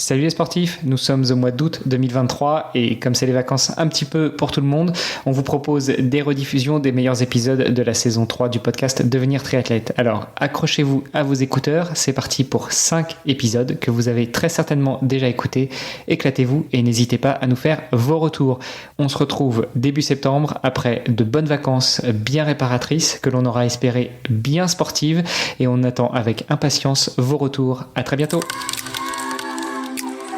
Salut les sportifs, nous sommes au mois d'août 2023 et comme c'est les vacances un petit peu pour tout le monde, on vous propose des rediffusions des meilleurs épisodes de la saison 3 du podcast Devenir triathlète. Alors accrochez-vous à vos écouteurs, c'est parti pour 5 épisodes que vous avez très certainement déjà écoutés. Éclatez-vous et n'hésitez pas à nous faire vos retours. On se retrouve début septembre après de bonnes vacances bien réparatrices que l'on aura espéré bien sportives et on attend avec impatience vos retours. À très bientôt.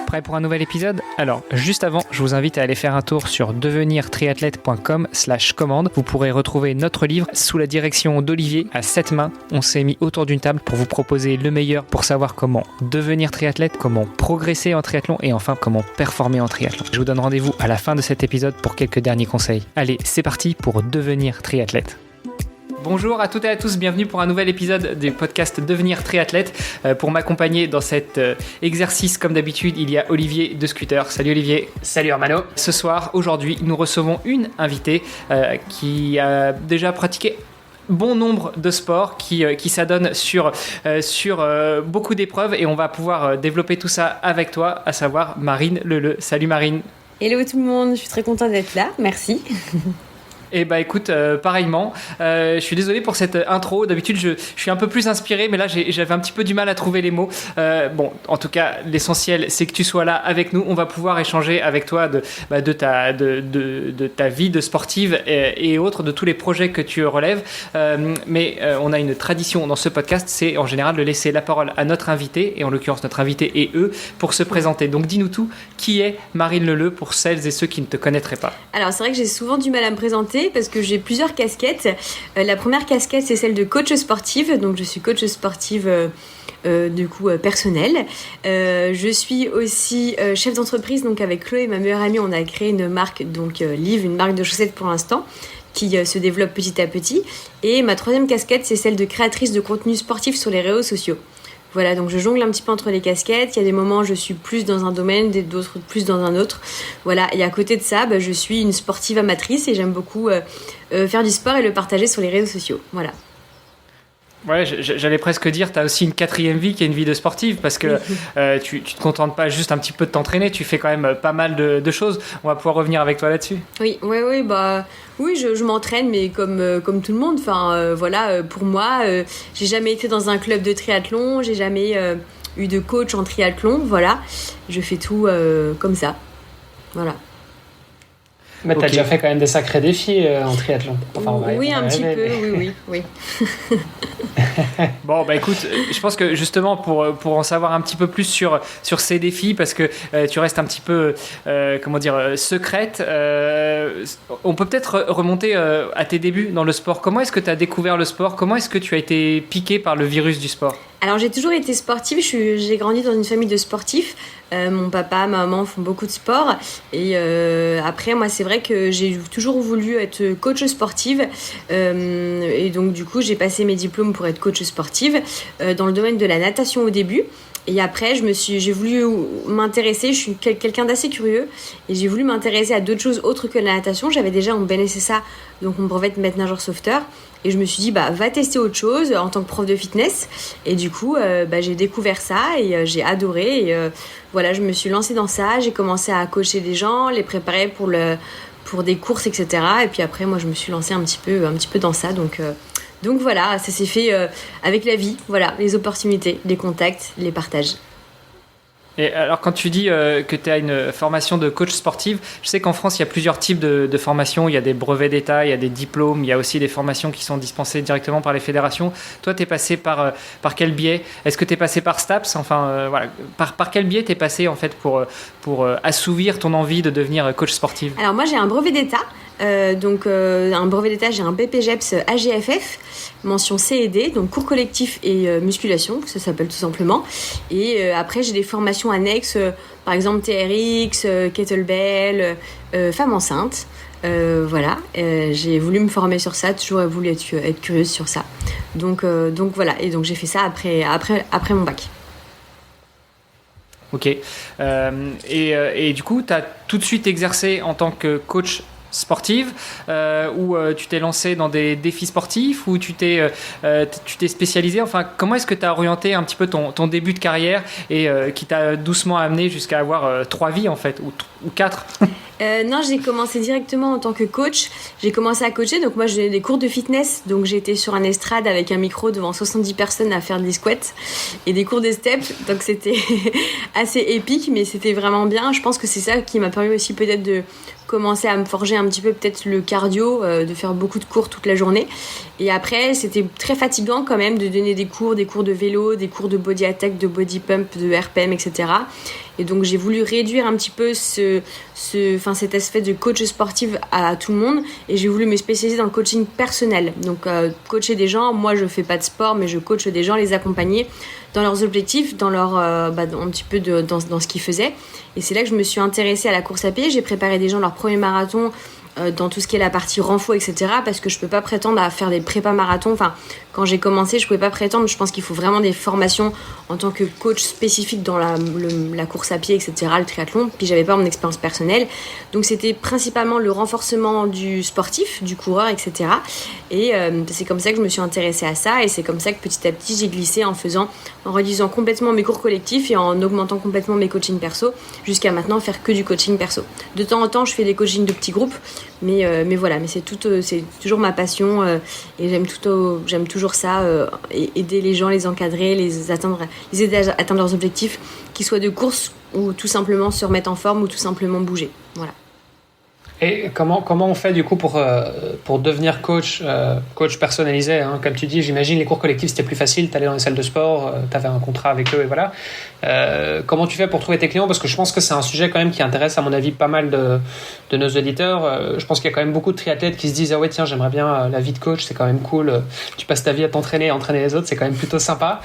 Prêt pour un nouvel épisode ? Alors, juste avant, je vous invite à aller faire un tour sur devenirtriathlète.com/commande. Vous pourrez retrouver notre livre sous la direction d'Olivier à 7 mains. On s'est mis autour d'une table pour vous proposer le meilleur pour savoir comment devenir triathlète, comment progresser en triathlon et enfin comment performer en triathlon. Je vous donne rendez-vous à la fin de cet épisode pour quelques derniers conseils. Allez, c'est parti pour devenir triathlète. Bonjour à toutes et à tous, bienvenue pour un nouvel épisode du podcast Devenir triathlète. Pour m'accompagner dans cet exercice, comme d'habitude, il y a Olivier de Scooter. Salut Olivier. Salut Armano. Ce soir, aujourd'hui, nous recevons une invitée qui a déjà pratiqué bon nombre de sports, qui s'adonne sur beaucoup d'épreuves et on va pouvoir développer tout ça avec toi, à savoir Marine Leleu. Salut Marine. Hello tout le monde, je suis très contente d'être là, merci. Eh bah écoute, pareillement, je suis désolé pour cette intro. D'habitude je suis un peu plus inspiré, mais là j'avais un petit peu du mal à trouver les mots. Bon, en tout cas, l'essentiel c'est que tu sois là avec nous. On va pouvoir échanger avec toi de ta vie de sportive et autres, de tous les projets que tu relèves. Mais on a une tradition dans ce podcast, c'est en général de laisser la parole à notre invité, et en l'occurrence notre invité et eux, pour se présenter. Donc dis-nous tout, qui est Marine Leleu pour celles et ceux qui ne te connaîtraient pas? Alors c'est vrai que j'ai souvent du mal à me présenter parce que j'ai plusieurs casquettes. La première casquette, c'est celle de coach sportive. Donc je suis coach sportive personnelle. Je suis aussi chef d'entreprise. Donc avec Chloé, ma meilleure amie, on a créé une marque, donc Liv, une marque de chaussettes pour l'instant, qui se développe petit à petit. Et ma troisième casquette, c'est celle de créatrice de contenu sportif sur les réseaux sociaux. Voilà, donc je jongle un petit peu entre les casquettes. Il y a des moments où je suis plus dans un domaine, d'autres plus dans un autre. Voilà, et à côté de ça, je suis une sportive amatrice et j'aime beaucoup faire du sport et le partager sur les réseaux sociaux. Voilà. Ouais, j'allais presque dire, tu as aussi une quatrième vie qui est une vie de sportive parce que tu te contentes pas juste un petit peu de t'entraîner, tu fais quand même pas mal de choses. On va pouvoir revenir avec toi là-dessus. Oui, je m'entraîne, mais comme tout le monde. Enfin, pour moi, j'ai jamais été dans un club de triathlon, j'ai jamais eu de coach en triathlon. Voilà, je fais tout comme ça. Voilà. Mais t'as déjà fait quand même des sacrés défis en triathlon. Enfin, oui, un petit peu, oui. Bon, écoute, je pense que justement pour en savoir un petit peu plus sur ces défis, parce que tu restes un petit peu, secrète, on peut peut-être remonter à tes débuts dans le sport. Comment est-ce que tu as découvert le sport ? Comment est-ce que tu as été piqué par le virus du sport ? Alors j'ai toujours été sportive, j'ai grandi dans une famille de sportifs. Mon papa, ma maman font beaucoup de sport et après moi c'est vrai que j'ai toujours voulu être coach sportive et donc du coup j'ai passé mes diplômes pour être coach sportive dans le domaine de la natation au début. Et après, j'ai voulu m'intéresser, je suis quelqu'un d'assez curieux, et j'ai voulu m'intéresser à d'autres choses autres que la natation. J'avais déjà mon BNSSA, donc mon brevet de maître nageur sauveteur, et je me suis dit, va tester autre chose en tant que prof de fitness. Et du coup, j'ai découvert ça, et j'ai adoré, et je me suis lancée dans ça, j'ai commencé à coacher des gens, les préparer pour des courses, etc. Et puis après, moi, je me suis lancée un petit peu dans ça, donc voilà, ça s'est fait avec la vie, voilà, les opportunités, les contacts, les partages. Et alors quand tu dis que tu as une formation de coach sportive, je sais qu'en France il y a plusieurs types de formations, il y a des brevets d'État, il y a des diplômes, il y a aussi des formations qui sont dispensées directement par les fédérations. Toi tu es passé par quel biais ? Est-ce que tu es passé par STAPS ? Enfin par quel biais tu es passé en fait pour assouvir ton envie de devenir coach sportive ? Alors moi j'ai un brevet d'État. Un brevet d'État, j'ai un BPGEPS AGFF, mention C&D, donc cours collectif et musculation, ça s'appelle tout simplement. Et après, j'ai des formations annexes, par exemple TRX, kettlebell, femme enceinte. J'ai voulu me former sur ça, toujours voulu être curieuse sur ça. Donc voilà, et donc j'ai fait ça après mon bac. Ok. Et du coup, tu as tout de suite exercé en tant que coach sportive, ou tu t'es lancé dans des défis sportifs, ou tu t'es spécialisé. Enfin, comment est-ce que tu as orienté un petit peu ton début de carrière et qui t'a doucement amené jusqu'à avoir 3 vies en fait, ou 4? Non, j'ai commencé directement en tant que coach. J'ai commencé à coacher, donc moi j'ai des cours de fitness. Donc j'étais sur un estrade avec un micro devant 70 personnes à faire des squats et des cours de step. Donc c'était assez épique, mais c'était vraiment bien. Je pense que c'est ça qui m'a permis aussi peut-être de commencer à me forger un petit peu peut-être le cardio, de faire beaucoup de cours toute la journée. Et après, c'était très fatigant quand même de donner des cours de vélo, des cours de body attack, de body pump, de RPM, etc. Et donc j'ai voulu réduire un petit peu cet aspect de coach sportif à tout le monde, et j'ai voulu me spécialiser dans le coaching personnel. Donc coacher des gens, moi je fais pas de sport, mais je coach des gens, les accompagner dans leurs objectifs, dans leur un petit peu dans ce qu'ils faisaient. Et c'est là que je me suis intéressée à la course à pied. J'ai préparé des gens leur premier marathon dans tout ce qui est la partie renfo, etc. Parce que je peux pas prétendre à faire des prépas marathons. Enfin, quand j'ai commencé, je pouvais pas prétendre. Je pense qu'il faut vraiment des formations en tant que coach spécifique dans la course à pied, etc., le triathlon. Puis j'avais pas mon expérience personnelle. Donc c'était principalement le renforcement du sportif, du coureur, etc. Et c'est comme ça que je me suis intéressée à ça. Et c'est comme ça que petit à petit, j'ai glissé en réduisant complètement mes cours collectifs et en augmentant complètement mes coachings perso, jusqu'à maintenant faire que du coaching perso. De temps en temps, je fais des coachings de petits groupes, mais voilà, mais c'est toujours ma passion, et j'aime toujours ça, aider les gens, les encadrer, les aider à atteindre leurs objectifs, qu'ils soient de course ou tout simplement se remettre en forme ou tout simplement bouger. Voilà. Et comment on fait du coup pour devenir coach personnalisé, hein, comme tu dis, j'imagine les cours collectifs c'était plus facile, t'allais dans les salles de sport, t'avais un contrat avec eux et voilà. Comment tu fais pour trouver tes clients? Parce que je pense que c'est un sujet quand même qui intéresse à mon avis pas mal de nos auditeurs. Je pense qu'il y a quand même beaucoup de triathlètes qui se disent ah ouais tiens j'aimerais bien la vie de coach, c'est quand même cool, tu passes ta vie à t'entraîner, à entraîner les autres, c'est quand même plutôt sympa.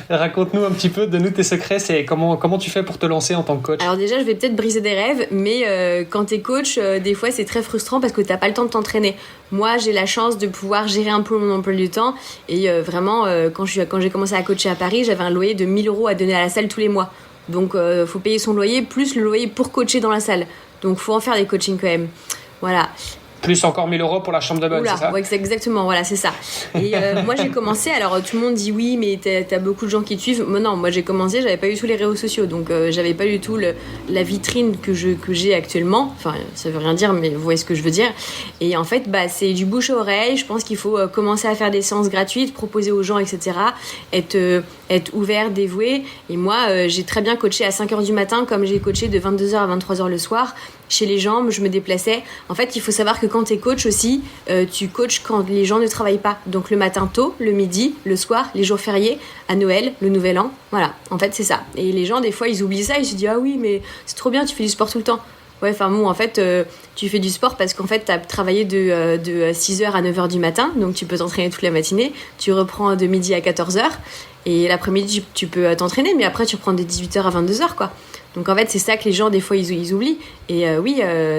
Raconte-nous un petit peu, donne-nous tes secrets, c'est comment tu fais pour te lancer en tant que coach? Alors déjà je vais peut-être briser des rêves, mais quand t'es coach, des fois c'est très frustrant parce que t'as pas le temps de t'entraîner. Moi j'ai la chance de pouvoir gérer un peu mon emploi du temps, et vraiment quand j'ai commencé à coacher à Paris, j'avais un loyer de 1 000 € à donner à la salle tous les mois. Donc faut payer son loyer plus le loyer pour coacher dans la salle. Donc faut en faire des coachings quand même. Voilà. Plus encore 1 000 € pour la chambre de bonne, c'est ça? Ouais, exactement, voilà, c'est ça. Et moi j'ai commencé, alors tout le monde dit oui, mais t'as beaucoup de gens qui te suivent. Moi non, moi j'ai commencé, j'avais pas du tout les réseaux sociaux, donc j'avais pas du tout la vitrine que j'ai actuellement. Enfin, ça veut rien dire, mais vous voyez ce que je veux dire. Et en fait, c'est du bouche à oreille. Je pense qu'il faut commencer à faire des séances gratuites, proposer aux gens, etc. Être ouvert, dévoué. Et moi, j'ai très bien coaché à 5h du matin, comme j'ai coaché de 22h à 23h le soir. Chez les gens, je me déplaçais. En fait, il faut savoir que quand tu es coach aussi, tu coaches quand les gens ne travaillent pas. Donc le matin tôt, le midi, le soir, les jours fériés, à Noël, le Nouvel An. Voilà, en fait, c'est ça. Et les gens, des fois, ils oublient ça. Ils se disent « Ah oui, mais c'est trop bien, tu fais du sport tout le temps. » Ouais, enfin bon, en fait, tu fais du sport parce qu'en fait, tu as travaillé de 6h à 9h du matin. Donc tu peux t'entraîner toute la matinée. Tu reprends de midi à 14h. Et l'après-midi, tu peux t'entraîner. Mais après, tu reprends de 18h à 22h, quoi. Donc en fait c'est ça que les gens des fois ils oublient. Et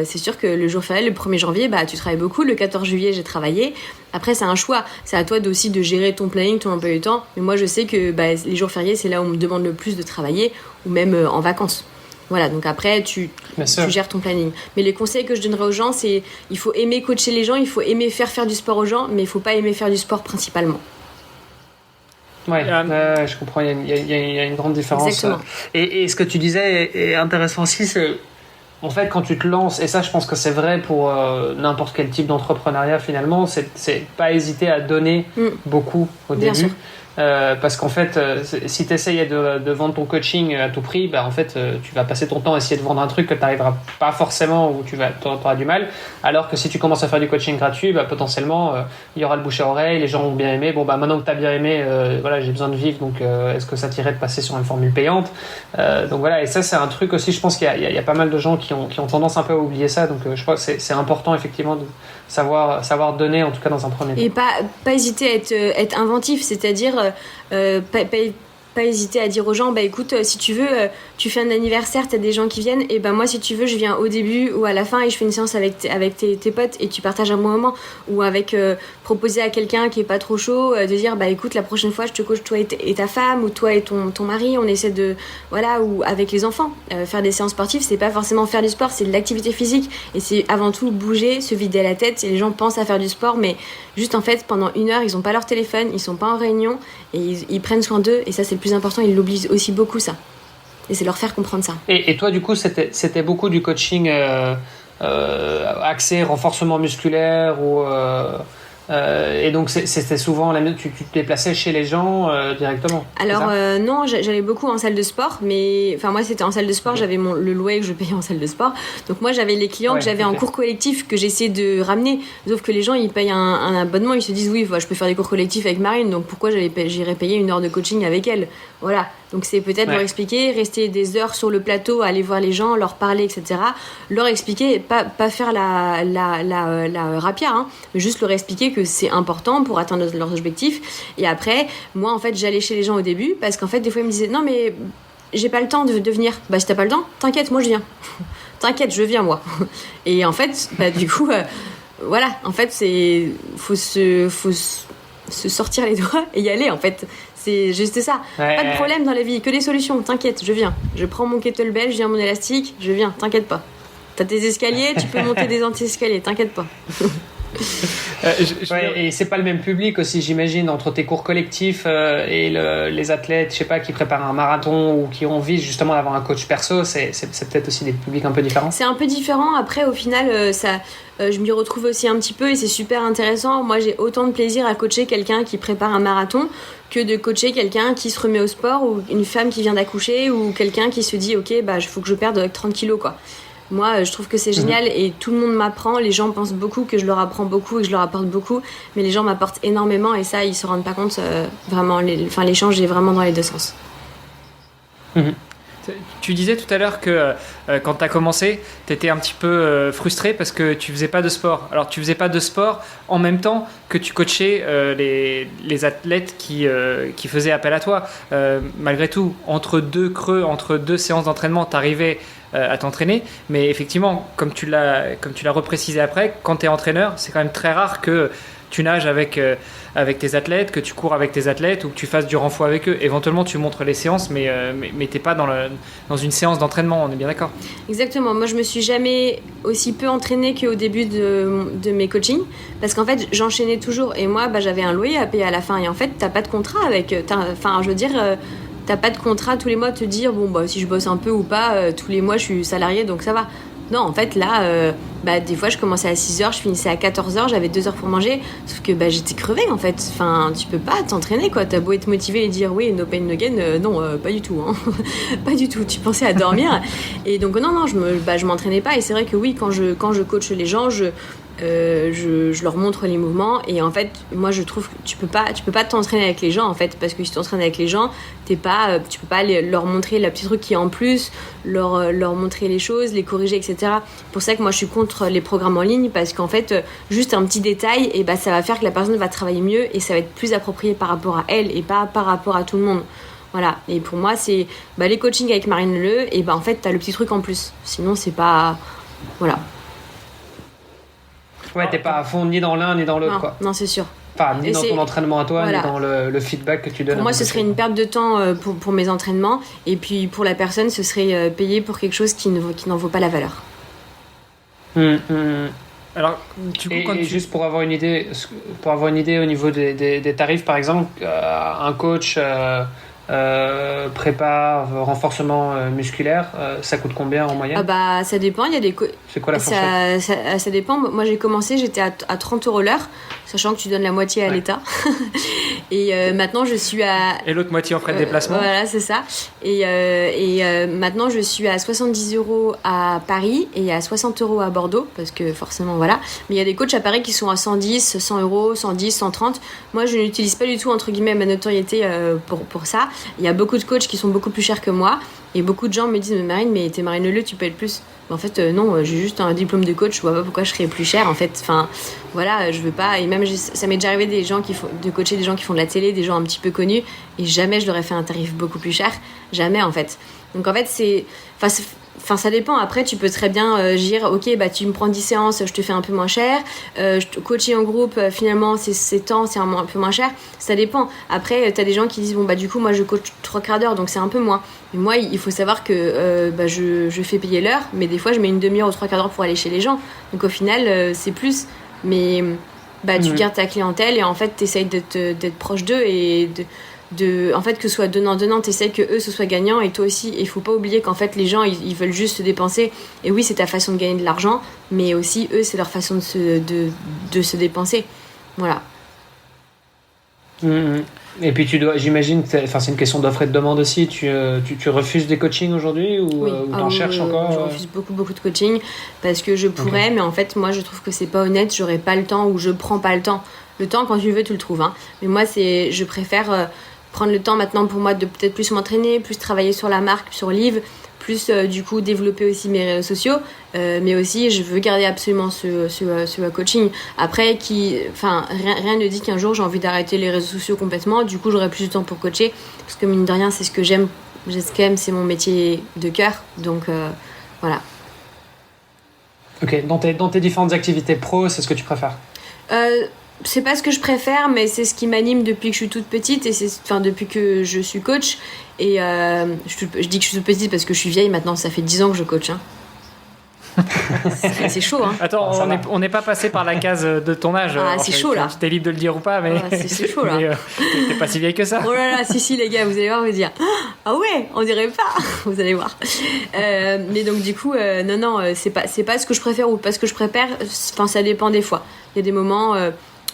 c'est sûr que le jour férié, le 1er janvier, tu travailles beaucoup. Le 14 juillet j'ai travaillé. Après c'est un choix, c'est à toi aussi de gérer ton planning, ton emploi du temps. Mais moi je sais que les jours fériés c'est là où on me demande le plus de travailler, ou même en vacances. Voilà, donc après tu gères ton planning. Mais les conseils que je donnerais aux gens, c'est il faut aimer coacher les gens, il faut aimer faire du sport aux gens, mais il faut pas aimer faire du sport principalement. Ouais, je comprends, il y a une grande différence. Exactement. Et ce que tu disais est intéressant aussi, c'est en fait quand tu te lances, et ça je pense que c'est vrai pour n'importe quel type d'entrepreneuriat finalement, c'est pas hésiter à donner beaucoup au Bien début. sûr. Parce qu'en fait, si tu essayes de vendre ton coaching à tout prix, en fait, tu vas passer ton temps à essayer de vendre un truc que tu n'arriveras pas forcément, ou tu auras du mal. Alors que si tu commences à faire du coaching gratuit, potentiellement, il y aura le bouche à oreille, les gens vont bien aimer. Bon, maintenant que tu as bien aimé, voilà, j'ai besoin de vivre, donc est-ce que ça t'irait de passer sur une formule payante? Donc voilà, et ça, c'est un truc aussi, je pense qu'il y a pas mal de gens qui ont tendance un peu à oublier ça. Donc je crois que c'est important, effectivement, de savoir donner, en tout cas dans un premier temps. Et pas hésiter à être inventif, c'est-à-dire pas hésiter à dire aux gens, bah écoute, si tu veux, tu fais un anniversaire, t'as des gens qui viennent, et ben moi si tu veux, je viens au début ou à la fin et je fais une séance avec tes potes et tu partages un bon moment. Ou avec proposer à quelqu'un qui est pas trop chaud, de dire bah écoute, la prochaine fois je te coach toi et ta femme, ou toi et ton mari, on essaie de, voilà, ou avec les enfants. Faire des séances sportives, c'est pas forcément faire du sport, c'est de l'activité physique, et c'est avant tout bouger, se vider la tête. Et les gens pensent à faire du sport, mais juste en fait pendant 1 heure ils ont pas leur téléphone, ils sont pas en réunion, et ils prennent soin d'eux, et ça c'est le plus important. Ils l'oublient aussi beaucoup, ça, et c'est leur faire comprendre ça. Et toi du coup c'était beaucoup du coaching axé renforcement musculaire ou et donc c'était souvent tu te déplaçais chez les gens directement? Alors non, j'allais beaucoup en salle de sport, mais enfin moi c'était en salle de sport, j'avais le loyer que je payais en salle de sport, donc moi j'avais les clients que j'avais en cours collectif que j'essayais de ramener, sauf que les gens ils payent un abonnement, ils se disent oui, je peux faire des cours collectifs avec Marine, donc pourquoi j'irais payer 1 heure de coaching avec elle, voilà. Donc c'est peut-être leur expliquer, rester des heures sur le plateau, aller voir les gens, leur parler, etc. Leur expliquer, pas faire la rapière, hein, mais juste leur expliquer que c'est important pour atteindre leurs objectifs. Et après, moi en fait j'allais chez les gens au début, parce qu'en fait des fois ils me disaient non mais j'ai pas le temps de venir. Bah si t'as pas le temps, t'inquiète, moi je viens. T'inquiète, je viens moi. Et en fait, du coup, voilà, en fait faut se sortir les doigts et y aller en fait. C'est juste ça. Pas de problème dans la vie, que des solutions. T'inquiète, je viens. Je prends mon kettlebell, je viens mon élastique, je viens. T'inquiète pas. T'as tes escaliers, tu peux monter des anti-escaliers. T'inquiète pas. Et c'est pas le même public aussi, j'imagine, entre tes cours collectifs et les athlètes, je sais pas, qui préparent un marathon ou qui ont envie justement d'avoir un coach perso. C'est peut-être aussi des publics un peu différents. C'est un peu différent. Après, au final, je m'y retrouve aussi un petit peu et c'est super intéressant. Moi, j'ai autant de plaisir à coacher quelqu'un qui prépare un marathon que de coacher quelqu'un qui se remet au sport, ou une femme qui vient d'accoucher, ou quelqu'un qui se dit ok, il faut que je perde 30 kilos quoi. Moi, je trouve que c'est génial et tout le monde m'apprend. Les gens pensent beaucoup que je leur apprends beaucoup et que je leur apporte beaucoup, mais les gens m'apportent énormément et ça, ils se rendent pas compte. Vraiment, l'échange est vraiment dans les deux sens. Tu disais tout à l'heure que quand tu as commencé, tu étais un petit peu frustré parce que tu faisais pas de sport. Alors, tu faisais pas de sport en même temps que tu coachais les athlètes qui faisaient appel à toi. Malgré tout, entre deux séances d'entraînement, tu arrivais à t'entraîner. Mais effectivement, comme tu l'as reprécisé après, quand tu es entraîneur, c'est quand même très rare que tu nages avec tes athlètes, que tu cours avec tes athlètes ou que tu fasses du renfort avec eux. Éventuellement, tu montres les séances, mais t'es pas dans une séance d'entraînement, on est bien d'accord? Exactement. Moi, je me suis jamais aussi peu entraînée qu'au début de mes coachings, parce qu'en fait, j'enchaînais toujours. Et moi, j'avais un loyer à payer à la fin. Et en fait, t'as pas de contrat avec... t'as pas de contrat tous les mois de te dire, si je bosse un peu ou pas, tous les mois, je suis salarié, donc ça va. Non, en fait, là, des fois, je commençais à 6h, je finissais à 14h, j'avais 2 heures pour manger, sauf que j'étais crevée, en fait. Enfin, tu peux pas t'entraîner, quoi. T'as beau être motivé et dire, oui, no pain, no gain, non, pas du tout, hein. Pas du tout, tu pensais à dormir. Et donc, non, je m'entraînais pas. Et c'est vrai que oui, quand je coach les gens, je leur montre les mouvements, et en fait moi je trouve que tu peux pas t'entraîner avec les gens, en fait, parce que si tu t'entraînes avec les gens, tu peux pas leur montrer le petit truc qui est en plus, leur montrer les choses, les corriger, etc. Pour ça que moi je suis contre les programmes en ligne, parce qu'en fait juste un petit détail, et ça va faire que la personne va travailler mieux et ça va être plus approprié par rapport à elle et pas par rapport à tout le monde. Voilà, et pour moi c'est les coachings avec Marine Leleu, et en fait t'as le petit truc en plus, sinon c'est pas... Voilà. Ouais, t'es pas à fond ni dans l'un ni dans l'autre, quoi. Non, c'est sûr. Enfin, ni dans ton entraînement à toi, voilà, ni dans le feedback que tu donnes. Pour moi, ce serait une perte de temps pour mes entraînements, et puis pour la personne, ce serait payer pour quelque chose qui n'en vaut pas la valeur. Alors, du coup, juste pour avoir une idée au niveau des tarifs, par exemple, un coach prépa, renforcement musculaire, ça coûte combien en moyenne? Ça dépend, il y a des c'est quoi la fourchette? Ça dépend. Moi j'ai commencé, j'étais à 30 € l'heure, sachant que tu donnes la moitié à l'État. Et maintenant je suis à... Et l'autre moitié en frais de déplacement. Voilà, c'est ça. Et maintenant je suis à 70 € à Paris et à 60 € à Bordeaux, parce que forcément voilà. Mais il y a des coachs à Paris qui sont à 110, 100 €, 110, 130. Moi je n'utilise pas du tout entre guillemets ma notoriété pour ça. Il y a beaucoup de coachs qui sont beaucoup plus chers que moi, et beaucoup de gens me disent, mais Marine, mais t'es Marine Leleu, tu payes le plus. En fait, non, j'ai juste un diplôme de coach, je vois pas pourquoi je serais plus cher. En fait, enfin, voilà, je veux pas. Et même, ça m'est déjà arrivé de coacher des gens qui font de la télé, des gens un petit peu connus, et jamais je leur ai fait un tarif beaucoup plus cher. Jamais, en fait. Donc, en fait, ça dépend. Après, tu peux très bien dire, ok, bah tu me prends 10 séances, je te fais un peu moins cher. Coacher en groupe, finalement, c'est temps, c'est un peu moins cher. Ça dépend. Après, t'as des gens qui disent, bon, bah du coup, moi, je coach 3 quarts d'heure, donc c'est un peu moins. Mais moi, il faut savoir que je fais payer l'heure, mais des fois, je mets une demi-heure ou 3 quarts d'heure pour aller chez les gens. Donc au final, c'est plus. Mais tu gardes ta clientèle et en fait, t'essayes d'être proche d'eux et en fait, que ce soit donnant, t'essayes que eux ce soit gagnant et toi aussi. Il faut pas oublier qu'en fait les gens ils veulent juste se dépenser, et oui c'est ta façon de gagner de l'argent, mais aussi eux c'est leur façon de se dépenser, voilà. Et puis j'imagine que c'est une question d'offre et de demande aussi, tu refuses des coachings aujourd'hui ou t'en cherches encore? Je refuse beaucoup de coaching parce que je pourrais, mais en fait moi je trouve que c'est pas honnête, j'aurais pas le temps ou je prends pas le temps. Le temps, quand tu le veux, tu le trouves, hein. Mais moi je préfère prendre le temps maintenant pour moi de peut-être plus m'entraîner, plus travailler sur la marque, sur Live, plus du coup développer aussi mes réseaux sociaux, mais aussi je veux garder absolument ce coaching. Après, rien ne dit qu'un jour j'ai envie d'arrêter les réseaux sociaux complètement, du coup j'aurai plus de temps pour coacher, parce que mine de rien c'est ce que j'aime, c'est mon métier de cœur, donc voilà. Ok, dans tes différentes activités pro, c'est ce que tu préfères? C'est pas ce que je préfère, mais c'est ce qui m'anime depuis que je suis toute petite, et depuis que je suis coach. Et je dis que je suis toute petite parce que je suis vieille maintenant, ça fait 10 ans que je coach, hein. C'est chaud, hein. Attends, on n'est pas passé par la case de ton âge. C'est chaud là. T'es libre de le dire ou pas, mais c'est chaud là. T'es pas si vieille que ça. Oh là là, si les gars, vous allez voir, vous dire ah ouais, on dirait pas. Vous allez voir. Mais donc du coup, non, c'est pas ce que je préfère ou pas ce que je préfère. Enfin, ça dépend des fois. Il y a des moments.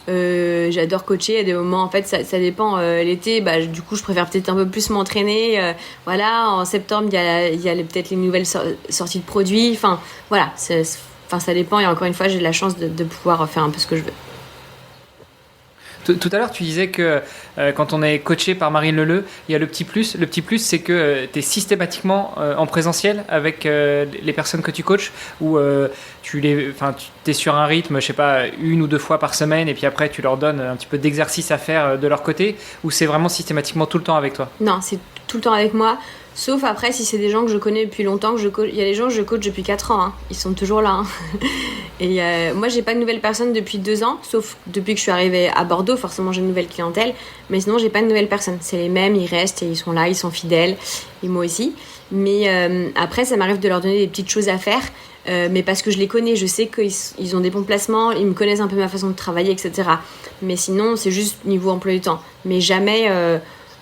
J'adore coacher, à des moments en fait ça dépend. L'été, du coup je préfère peut-être un peu plus m'entraîner, voilà. En septembre il y a peut-être les nouvelles sorties de produits, enfin voilà, ça dépend, et encore une fois j'ai de la chance de pouvoir faire un peu ce que je veux. Tout à l'heure, tu disais que quand on est coaché par Marine Leleu, il y a le petit plus. Le petit plus, c'est que tu es systématiquement en présentiel avec les personnes que tu coaches, ou tu es sur un rythme, je sais pas, 1 ou 2 fois par semaine, et puis après tu leur donnes un petit peu d'exercice à faire de leur côté, ou c'est vraiment systématiquement tout le temps avec toi? Non, c'est tout le temps avec moi. Sauf après, si c'est des gens que je connais depuis longtemps, que je coach. Il y a des gens que je coach depuis 4 ans, hein. Ils sont toujours là, hein. Et moi, j'ai pas de nouvelles personnes depuis 2 ans, sauf depuis que je suis arrivée à Bordeaux. Forcément, j'ai une nouvelle clientèle. Mais sinon, j'ai pas de nouvelles personnes. C'est les mêmes, ils restent et ils sont là, ils sont fidèles. Et moi aussi. Mais après, ça m'arrive de leur donner des petites choses à faire. Mais parce que je les connais, je sais qu'ils ont des bons placements, ils me connaissent un peu ma façon de travailler, etc. Mais sinon, c'est juste niveau emploi du temps. Mais jamais...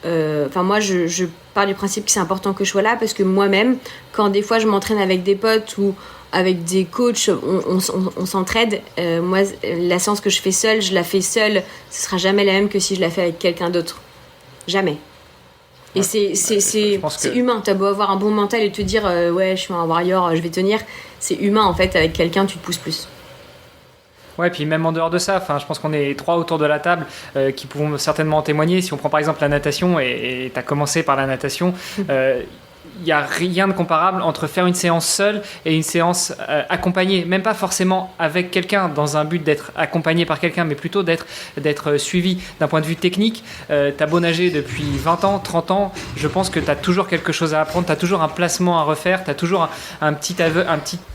moi je pars du principe que c'est important que je sois là, parce que moi-même, quand des fois je m'entraîne avec des potes ou avec des coachs, on s'entraide. Moi, la séance que je fais seule, je la fais seule, ce sera jamais la même que si je la fais avec quelqu'un d'autre. Jamais. Et c'est humain. T'as beau avoir un bon mental et te dire ouais, je suis un warrior, je vais tenir. C'est humain en fait. Avec quelqu'un, tu te pousses plus. Ouais, puis même en dehors de ça, je pense qu'on est 3 autour de la table qui pouvons certainement en témoigner. Si on prend par exemple la natation, et tu as commencé par la natation, il n'y a rien de comparable entre faire une séance seule et une séance accompagnée, même pas forcément avec quelqu'un dans un but d'être accompagné par quelqu'un, mais plutôt d'être suivi d'un point de vue technique. T'as beau nager depuis 20 ans, 30 ans, je pense que t'as toujours quelque chose à apprendre, t'as toujours un placement à refaire, t'as toujours un petit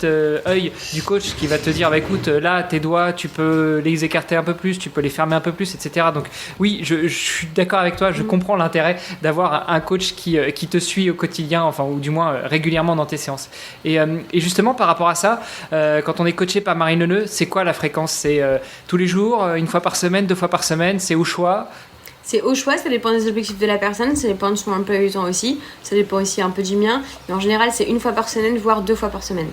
œil du coach qui va te dire écoute, là tes doigts tu peux les écarter un peu plus, tu peux les fermer un peu plus, etc. Donc oui, je suis d'accord avec toi, je comprends l'intérêt d'avoir un coach qui te suit au quotidien, ou du moins régulièrement dans tes séances. Et justement, par rapport à ça, quand on est coaché par Marine Leleu, c'est quoi la fréquence? C'est tous les jours, 1 fois par semaine, 2 fois par semaine? C'est au choix? C'est au choix, ça dépend des objectifs de la personne, ça dépend de son emploi du temps aussi, ça dépend aussi un peu du mien. Mais en général, c'est 1 fois par semaine, voire 2 fois par semaine.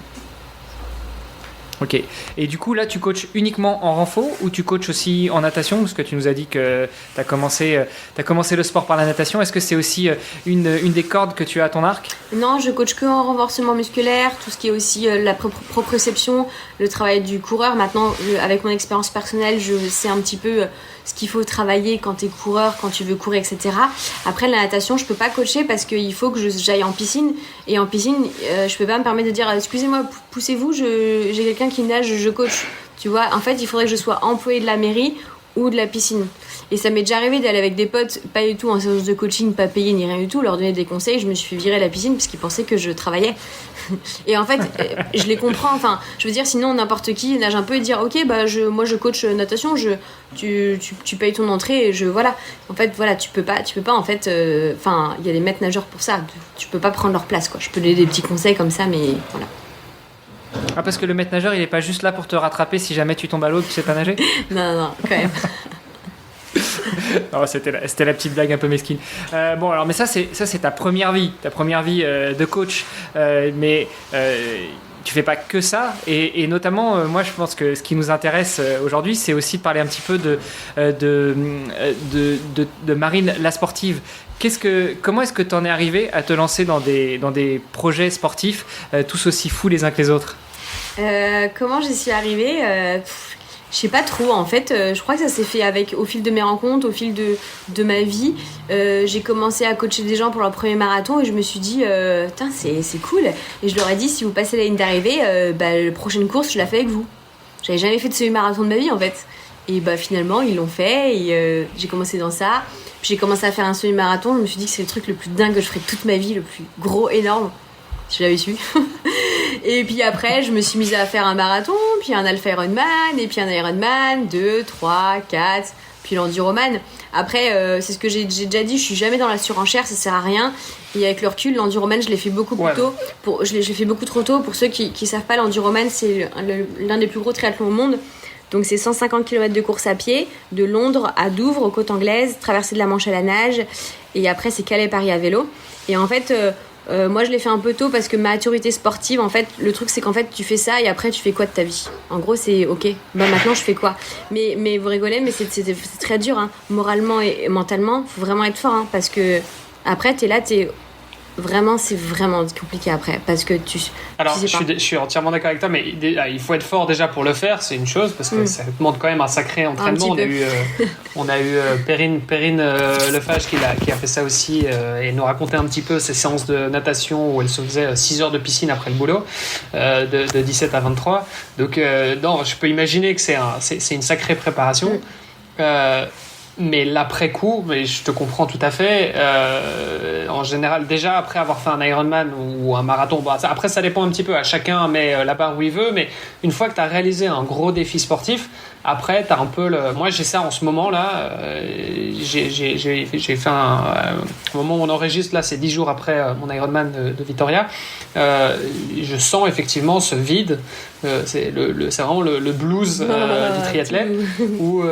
Ok. Et du coup, là, tu coaches uniquement en renfo ou tu coaches aussi en natation? Parce que tu nous as dit que tu as commencé le sport par la natation. Est-ce que c'est aussi une des cordes que tu as à ton arc? Non, je coach que en renforcement musculaire, tout ce qui est aussi la proprioception, le travail du coureur. Maintenant, avec mon expérience personnelle, je sais un petit peu ce qu'il faut travailler quand tu es coureur, quand tu veux courir, etc. Après, la natation, je peux pas coacher parce qu'il faut que j'aille en piscine. Et en piscine, je peux pas me permettre de dire excusez-moi, poussez-vous, j'ai quelqu'un qui nage, je coach. Tu vois, en fait, il faudrait que je sois employée de la mairie ou de la piscine. Et ça m'est déjà arrivé d'aller avec des potes, pas du tout en séance de coaching, pas payé ni rien du tout, leur donner des conseils. Je me suis fait virer à la piscine parce qu'ils pensaient que je travaillais. Et en fait, je les comprends. Enfin, je veux dire, sinon n'importe qui nage un peu et dire ok, moi je coach natation, tu payes ton entrée et voilà. En fait, voilà, tu peux pas en fait. Enfin, il y a des maîtres nageurs pour ça. Tu peux pas prendre leur place, quoi. Je peux donner des petits conseils comme ça, mais voilà. Ah, parce que le maître nageur, il est pas juste là pour te rattraper si jamais tu tombes à l'eau et que tu sais pas nager? Non, quand même. Non, c'était la petite blague un peu mesquine. Bon, alors, mais ça c'est ta première vie de coach. Mais tu fais pas que ça. Et notamment, moi, je pense que ce qui nous intéresse aujourd'hui, c'est aussi de parler un petit peu de Marine, la sportive. Comment est-ce que tu en es arrivé à te lancer dans des projets sportifs tous aussi fous les uns que les autres? Comment j'y suis arrivée je sais pas trop en fait, je crois que ça s'est fait au fil de mes rencontres, au fil de ma vie. J'ai commencé à coacher des gens pour leur premier marathon et je me suis dit putain c'est cool, et je leur ai dit si vous passez la ligne d'arrivée, la prochaine course je la fais avec vous. J'avais jamais fait de semi-marathon de ma vie en fait, et finalement ils l'ont fait et j'ai commencé dans ça. Puis j'ai commencé à faire un semi-marathon, je me suis dit que c'est le truc le plus dingue que je ferais toute ma vie, le plus gros, énorme, si j'avais su. Et puis après, je me suis mise à faire un marathon, puis un Alpha Ironman, et puis un Ironman, 2, 3, 4, puis l'enduroman. Après, c'est ce que j'ai déjà dit, je suis jamais dans la surenchère, ça sert à rien. Et avec le recul, l'enduroman, je l'ai fait beaucoup plus tôt. Je l'ai fait beaucoup trop tôt. Pour ceux qui savent pas, l'enduroman, c'est l'un des plus gros triathlons au monde. Donc c'est 150 km de course à pied, de Londres à Douvres, aux côtes anglaises, traversée de la Manche à la nage, et après c'est Calais-Paris à vélo. Et en fait... moi je l'ai fait un peu tôt parce que maturité sportive, en fait le truc c'est qu'en fait tu fais ça et après tu fais quoi de ta vie, en gros c'est ok, maintenant je fais quoi, mais vous rigolez, mais c'est très dur hein. Moralement et mentalement faut vraiment être fort hein, parce que après c'est vraiment compliqué après parce que alors je suis entièrement d'accord avec toi, mais il faut être fort déjà pour le faire, c'est une chose parce que ça demande quand même un sacré entraînement. On a eu Perrine Lefage qui a fait ça aussi et nous racontait un petit peu ses séances de natation où elle se faisait 6 heures de piscine après le boulot de 17 à 23, donc non, je peux imaginer que c'est une sacrée préparation. Mais l'après-coup, mais je te comprends tout à fait, en général, déjà après avoir fait un Ironman ou un marathon, après ça dépend un petit peu, à chacun met la barre où il veut, mais une fois que tu as réalisé un gros défi sportif, après tu as un peu moi j'ai ça en ce moment là, j'ai fait au moment où on enregistre là, c'est 10 jours après mon Ironman de Vitoria, je sens effectivement ce vide, c'est vraiment le blues du triathlète où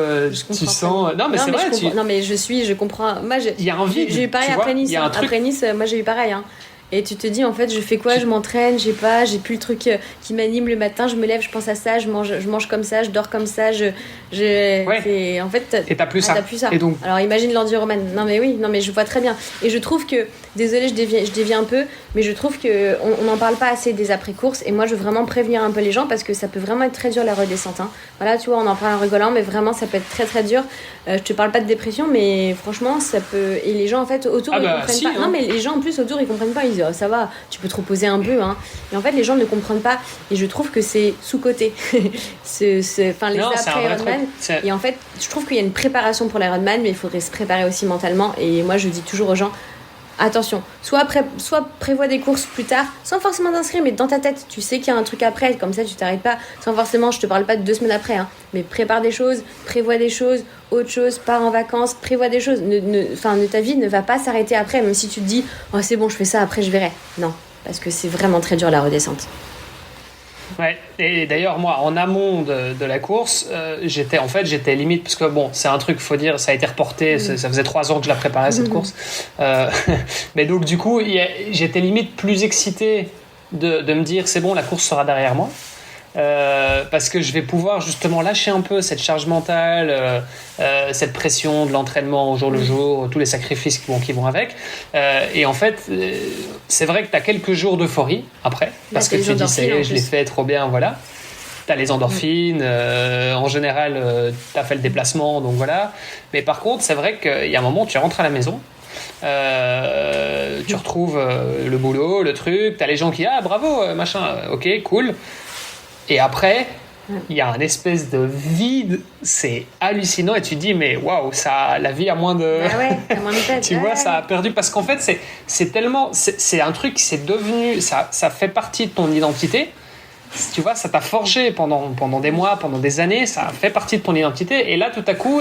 tu sens... Non mais c'est vrai, non mais je comprends. Moi, il y a un vide. J'ai eu pareil après Nice. Après Nice, moi j'ai eu pareil. Hein. Et tu te dis en fait je fais quoi, je m'entraîne, j'ai plus le truc qui m'anime le matin, je me lève, je pense à ça, je mange comme ça, je dors comme ça, c'est en fait et t'as plus ça. Et donc... Alors imagine l'enduroman. Non mais je vois très bien. Et je trouve que, désolée je dévie un peu, mais je trouve que on n'en parle pas assez des après-courses, et moi je veux vraiment prévenir un peu les gens parce que ça peut vraiment être très dur la redescente hein. Voilà, tu vois, on en parle en rigolant, mais vraiment ça peut être très très dur. Je te parle pas de dépression, mais franchement ça peut, et les gens en fait autour ils comprennent pas. Non mais les gens en plus autour ils comprennent pas, ils disent ça va, tu peux te reposer un peu hein. Et en fait les gens ne comprennent pas, et je trouve que c'est sous-coté. Enfin les après-Ironman, et en fait je trouve qu'il y a une préparation pour l'Ironman, mais il faudrait se préparer aussi mentalement. Et moi je dis toujours aux gens, attention, soit prévois des courses plus tard, sans forcément t'inscrire, mais dans ta tête tu sais qu'il y a un truc après, comme ça tu t'arrêtes pas, sans forcément, je te parle pas de 2 semaines après hein, mais prépare des choses, prévois des choses, autre chose, pars en vacances, prévois des choses, ta vie ne va pas s'arrêter après, même si tu te dis oh c'est bon je fais ça, après je verrai, non, parce que c'est vraiment très dur la redescente. Ouais, et d'ailleurs moi en amont de la course, j'étais limite, parce que bon c'est un truc, faut dire, ça a été reporté, ça faisait 3 ans que je la préparais cette course, mais donc du coup j'étais limite plus excité de me dire c'est bon, la course sera derrière moi, parce que je vais pouvoir justement lâcher un peu cette charge mentale, cette pression de l'entraînement au jour le jour, tous les sacrifices qui vont avec. Et en fait, c'est vrai que tu as quelques jours d'euphorie après, parce que tu te dis, ça y est, je l'ai fait trop bien, voilà. T'as les endorphines, en général, t'as fait le déplacement, donc voilà. Mais par contre, c'est vrai qu'il y a un moment, tu rentres à la maison, tu retrouves le boulot, le truc, t'as les gens qui bravo, machin, ok, cool. Et après, il y a un espèce de vide, c'est hallucinant, et tu te dis, mais waouh, ça, la vie a moins de. Ah ouais, t'as moins de tête. Tu vois, ça a perdu, parce qu'en fait, c'est tellement. C'est un truc qui c'est devenu. Ça fait partie de ton identité. Tu vois, ça t'a forgé pendant des mois, pendant des années, ça fait partie de ton identité, et là, tout à coup,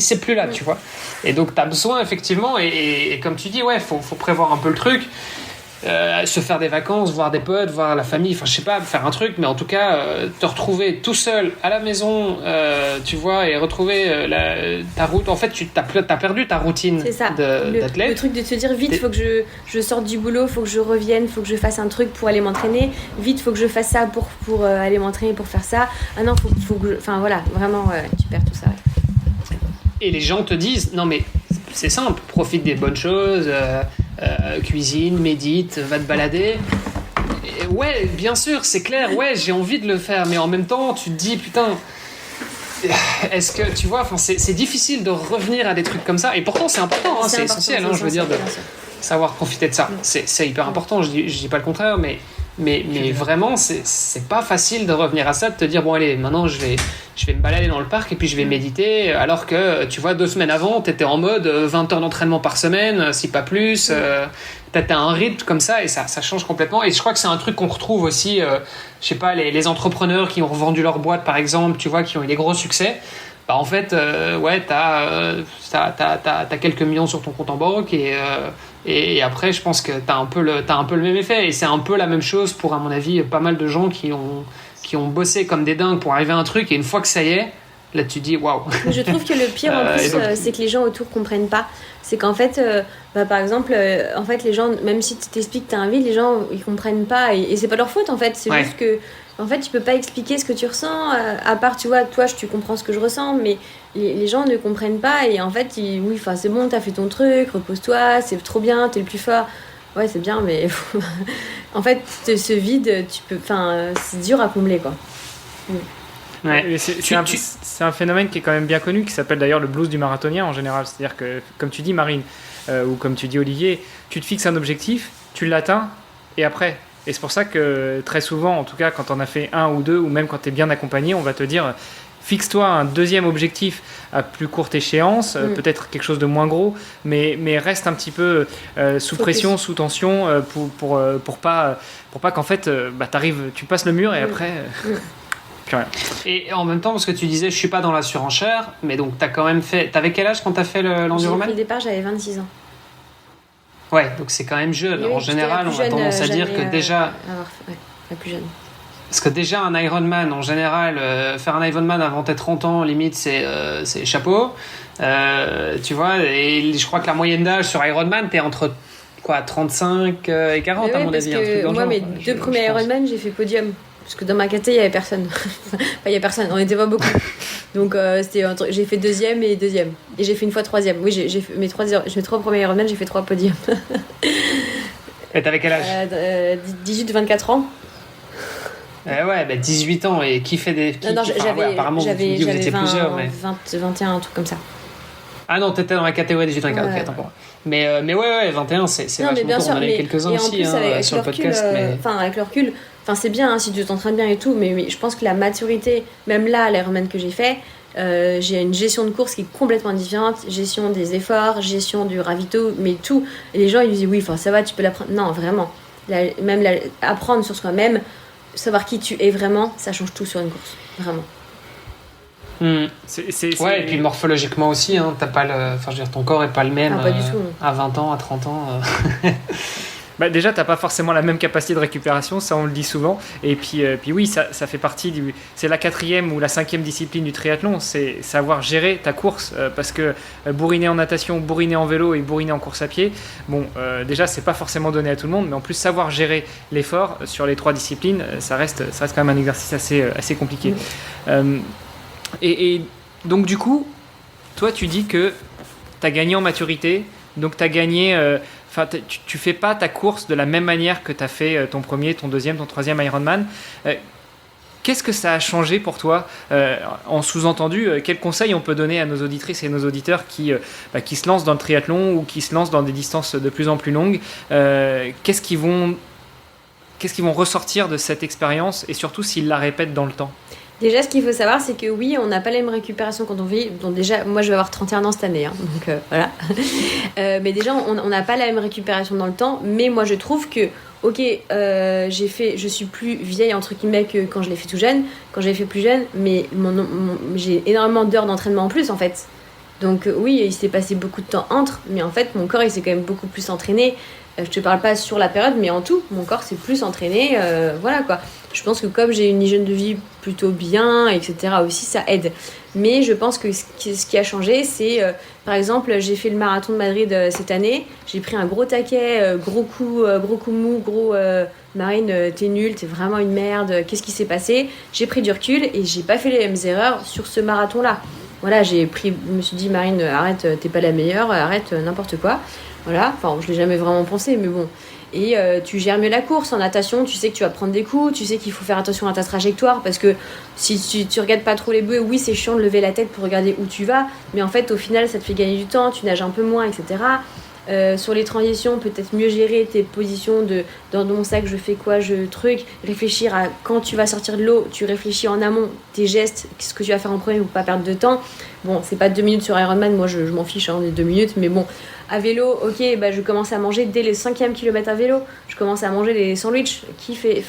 c'est plus là, tu vois. Et donc, t'as besoin, effectivement, et comme tu dis, ouais, faut prévoir un peu le truc, se faire des vacances, voir des potes, voir la famille, enfin, je sais pas, faire un truc, mais en tout cas, te retrouver tout seul à la maison, tu vois, et retrouver ta route. En fait, t'as perdu ta routine d'athlète. Le truc de te dire, vite, faut que je sorte du boulot, faut que je revienne, faut que je fasse un truc pour aller m'entraîner, vite, faut que je fasse ça pour aller m'entraîner, pour faire ça. Ah non, faut que enfin voilà, vraiment, tu perds tout ça. Ouais. Et les gens te disent, non mais c'est simple, profite des bonnes choses, cuisine, médite, va te balader. Et ouais, bien sûr, c'est clair, ouais, j'ai envie de le faire, mais en même temps, tu te dis, putain, est-ce que, tu vois, c'est difficile de revenir à des trucs comme ça, et pourtant c'est important, c'est essentiel, je veux dire, de savoir profiter de ça. C'est hyper important, je dis pas le contraire, mais vraiment, c'est pas facile de revenir à ça, de te dire, bon allez, maintenant je vais me balader dans le parc et puis je vais méditer, alors que, tu vois, 2 semaines avant, t'étais en mode 20 heures d'entraînement par semaine, si pas plus, t'as un rythme comme ça, et ça change complètement. Et je crois que c'est un truc qu'on retrouve aussi, je sais pas, les entrepreneurs qui ont revendu leur boîte, par exemple, tu vois, qui ont eu des gros succès. Bah en fait, ouais, t'as quelques millions sur ton compte en banque, et après, je pense que t'as un peu le même effet, et c'est un peu la même chose pour, à mon avis, pas mal de gens qui ont bossé comme des dingues pour arriver à un truc, et une fois que ça y est, là tu dis waouh. Je trouve que le pire en plus, c'est que les gens autour comprennent pas. C'est qu'en fait, par exemple, en fait, les gens, même si tu t'expliques que t'as un vide, les gens ils comprennent pas, et c'est pas leur faute en fait. C'est juste que, en fait, tu peux pas expliquer ce que tu ressens, à part, tu vois, toi, tu comprends ce que je ressens, mais les gens ne comprennent pas, et en fait, oui, enfin, c'est bon, t'as fait ton truc, repose-toi, c'est trop bien, t'es le plus fort. Ouais, c'est bien, mais en fait, ce vide, c'est dur à combler, quoi. Ouais. C'est un phénomène qui est quand même bien connu, qui s'appelle d'ailleurs le blues du marathonien en général. C'est-à-dire que, comme tu dis Marine, ou comme tu dis Olivier, tu te fixes un objectif, tu l'atteins, et après. Et c'est pour ça que très souvent, en tout cas quand on a fait 1 ou 2, ou même quand tu es bien accompagné, on va te dire, fixe-toi un deuxième objectif à plus courte échéance, peut-être quelque chose de moins gros, mais reste un petit peu sous pression, sous tension, pour pas qu'en fait, tu passes le mur, et après... Plus rien. Et en même temps, parce que tu disais, je suis pas dans la surenchère, mais donc t'as quand même fait. T'avais quel âge quand t'as fait l'enduroman ? J'ai pris le départ, j'avais 26 ans. Ouais, donc c'est quand même jeune. Oui, en général, on a tendance à dire que déjà. La plus jeune. Parce que déjà, un Ironman, en général, faire un Ironman avant tes 30 ans, limite, c'est chapeau. Tu vois, et je crois que la moyenne d'âge sur Ironman, t'es entre 35 et 40, à mon avis. Parce que moi, mes 2 premiers Ironman, j'ai fait podium. Parce que dans ma caté, il n'y avait personne. Enfin, il n'y avait personne, on n'était pas beaucoup. Donc, j'ai fait 2e et 2e. Et j'ai fait une fois 3e. Oui, j'ai fait mes 3 premiers Ironman, j'ai fait 3 podiums. Et t'avais quel âge 18-24 ans. Ouais, 18 ans. Et qui fait des. Apparemment, vous étiez plusieurs. 21, un truc comme ça. Ah non, t'étais dans la catégorie 18-24, ok, attends pas. Mais ouais, 21, c'est vachement tôt. On en a eu quelques-uns aussi sur le podcast. Avec le recul. Enfin, c'est bien si tu t'entraînes bien et tout, mais je pense que la maturité, même là, l'Ironman que j'ai fait, j'ai une gestion de course qui est complètement différente, gestion des efforts, gestion du ravito, mais tout. Et les gens, ils disent oui, ça va, tu peux l'apprendre. Non, vraiment. Apprendre sur soi-même, savoir qui tu es vraiment, ça change tout sur une course. Vraiment. Ouais, et puis morphologiquement aussi, t'as pas ton corps est pas le même pas du tout, à 20 ans, à 30 ans. Bah déjà, t'as pas forcément la même capacité de récupération, ça on le dit souvent. Et puis oui, ça fait partie c'est la 4e ou la 5e discipline du triathlon, c'est savoir gérer ta course. Parce que bourriner en natation, bourriner en vélo et bourriner en course à pied, bon, déjà c'est pas forcément donné à tout le monde, mais en plus savoir gérer l'effort sur les 3 disciplines, ça reste quand même un exercice assez compliqué. Et donc du coup, toi tu dis que t'as gagné en maturité, donc t'as gagné. Tu fais pas ta course de la même manière que tu as fait ton premier, ton deuxième, ton troisième Ironman. Qu'est-ce que ça a changé pour toi en sous-entendu, quels conseils on peut donner à nos auditrices et nos auditeurs qui se lancent dans le triathlon ou qui se lancent dans des distances de plus en plus longues, qu'est-ce qu'ils vont ressortir de cette expérience et surtout s'ils la répètent dans le temps? Déjà, ce qu'il faut savoir, c'est que oui, on n'a pas la même récupération quand on vit. Donc déjà, moi, je vais avoir 31 ans cette année, hein, donc voilà. Mais déjà, on n'a pas la même récupération dans le temps. Mais moi, je trouve que, ok, je suis plus vieille, entre guillemets, que quand je l'ai fait tout jeune. Quand je l'ai fait plus jeune, mais j'ai énormément d'heures d'entraînement en plus, en fait. Donc oui, il s'est passé beaucoup de temps entre, mais en fait, mon corps, il s'est quand même beaucoup plus entraîné. Je te parle pas sur la période, mais en tout, mon corps s'est plus entraîné, voilà quoi. Je pense que comme j'ai une hygiène de vie plutôt bien, etc. aussi, ça aide. Mais je pense que ce qui a changé, c'est, par exemple, j'ai fait le marathon de Madrid cette année, j'ai pris un gros taquet, gros coup mou, Marine, t'es nulle, t'es vraiment une merde, qu'est-ce qui s'est passé? J'ai pris du recul et j'ai pas fait les mêmes erreurs sur ce marathon-là. Voilà, je me suis dit, Marine, arrête, t'es pas la meilleure, arrête n'importe quoi. Voilà, enfin, je l'ai jamais vraiment pensé, mais bon. Et tu gères mieux la course. En natation, tu sais que tu vas prendre des coups, tu sais qu'il faut faire attention à ta trajectoire, parce que si tu regardes pas trop les bœufs, oui, c'est chiant de lever la tête pour regarder où tu vas, mais en fait, au final, ça te fait gagner du temps, tu nages un peu moins, etc. Sur les transitions, peut-être mieux gérer tes positions dans mon sac, je fais quoi, réfléchir à quand tu vas sortir de l'eau, tu réfléchis en amont, tes gestes, ce que tu vas faire en premier pour pas perdre de temps. Bon, c'est pas 2 minutes sur Ironman, moi je m'en fiche, hein, les 2 minutes, mais bon, à vélo, ok, je commence à manger dès les 5e kilomètre à vélo, je commence à manger des sandwichs,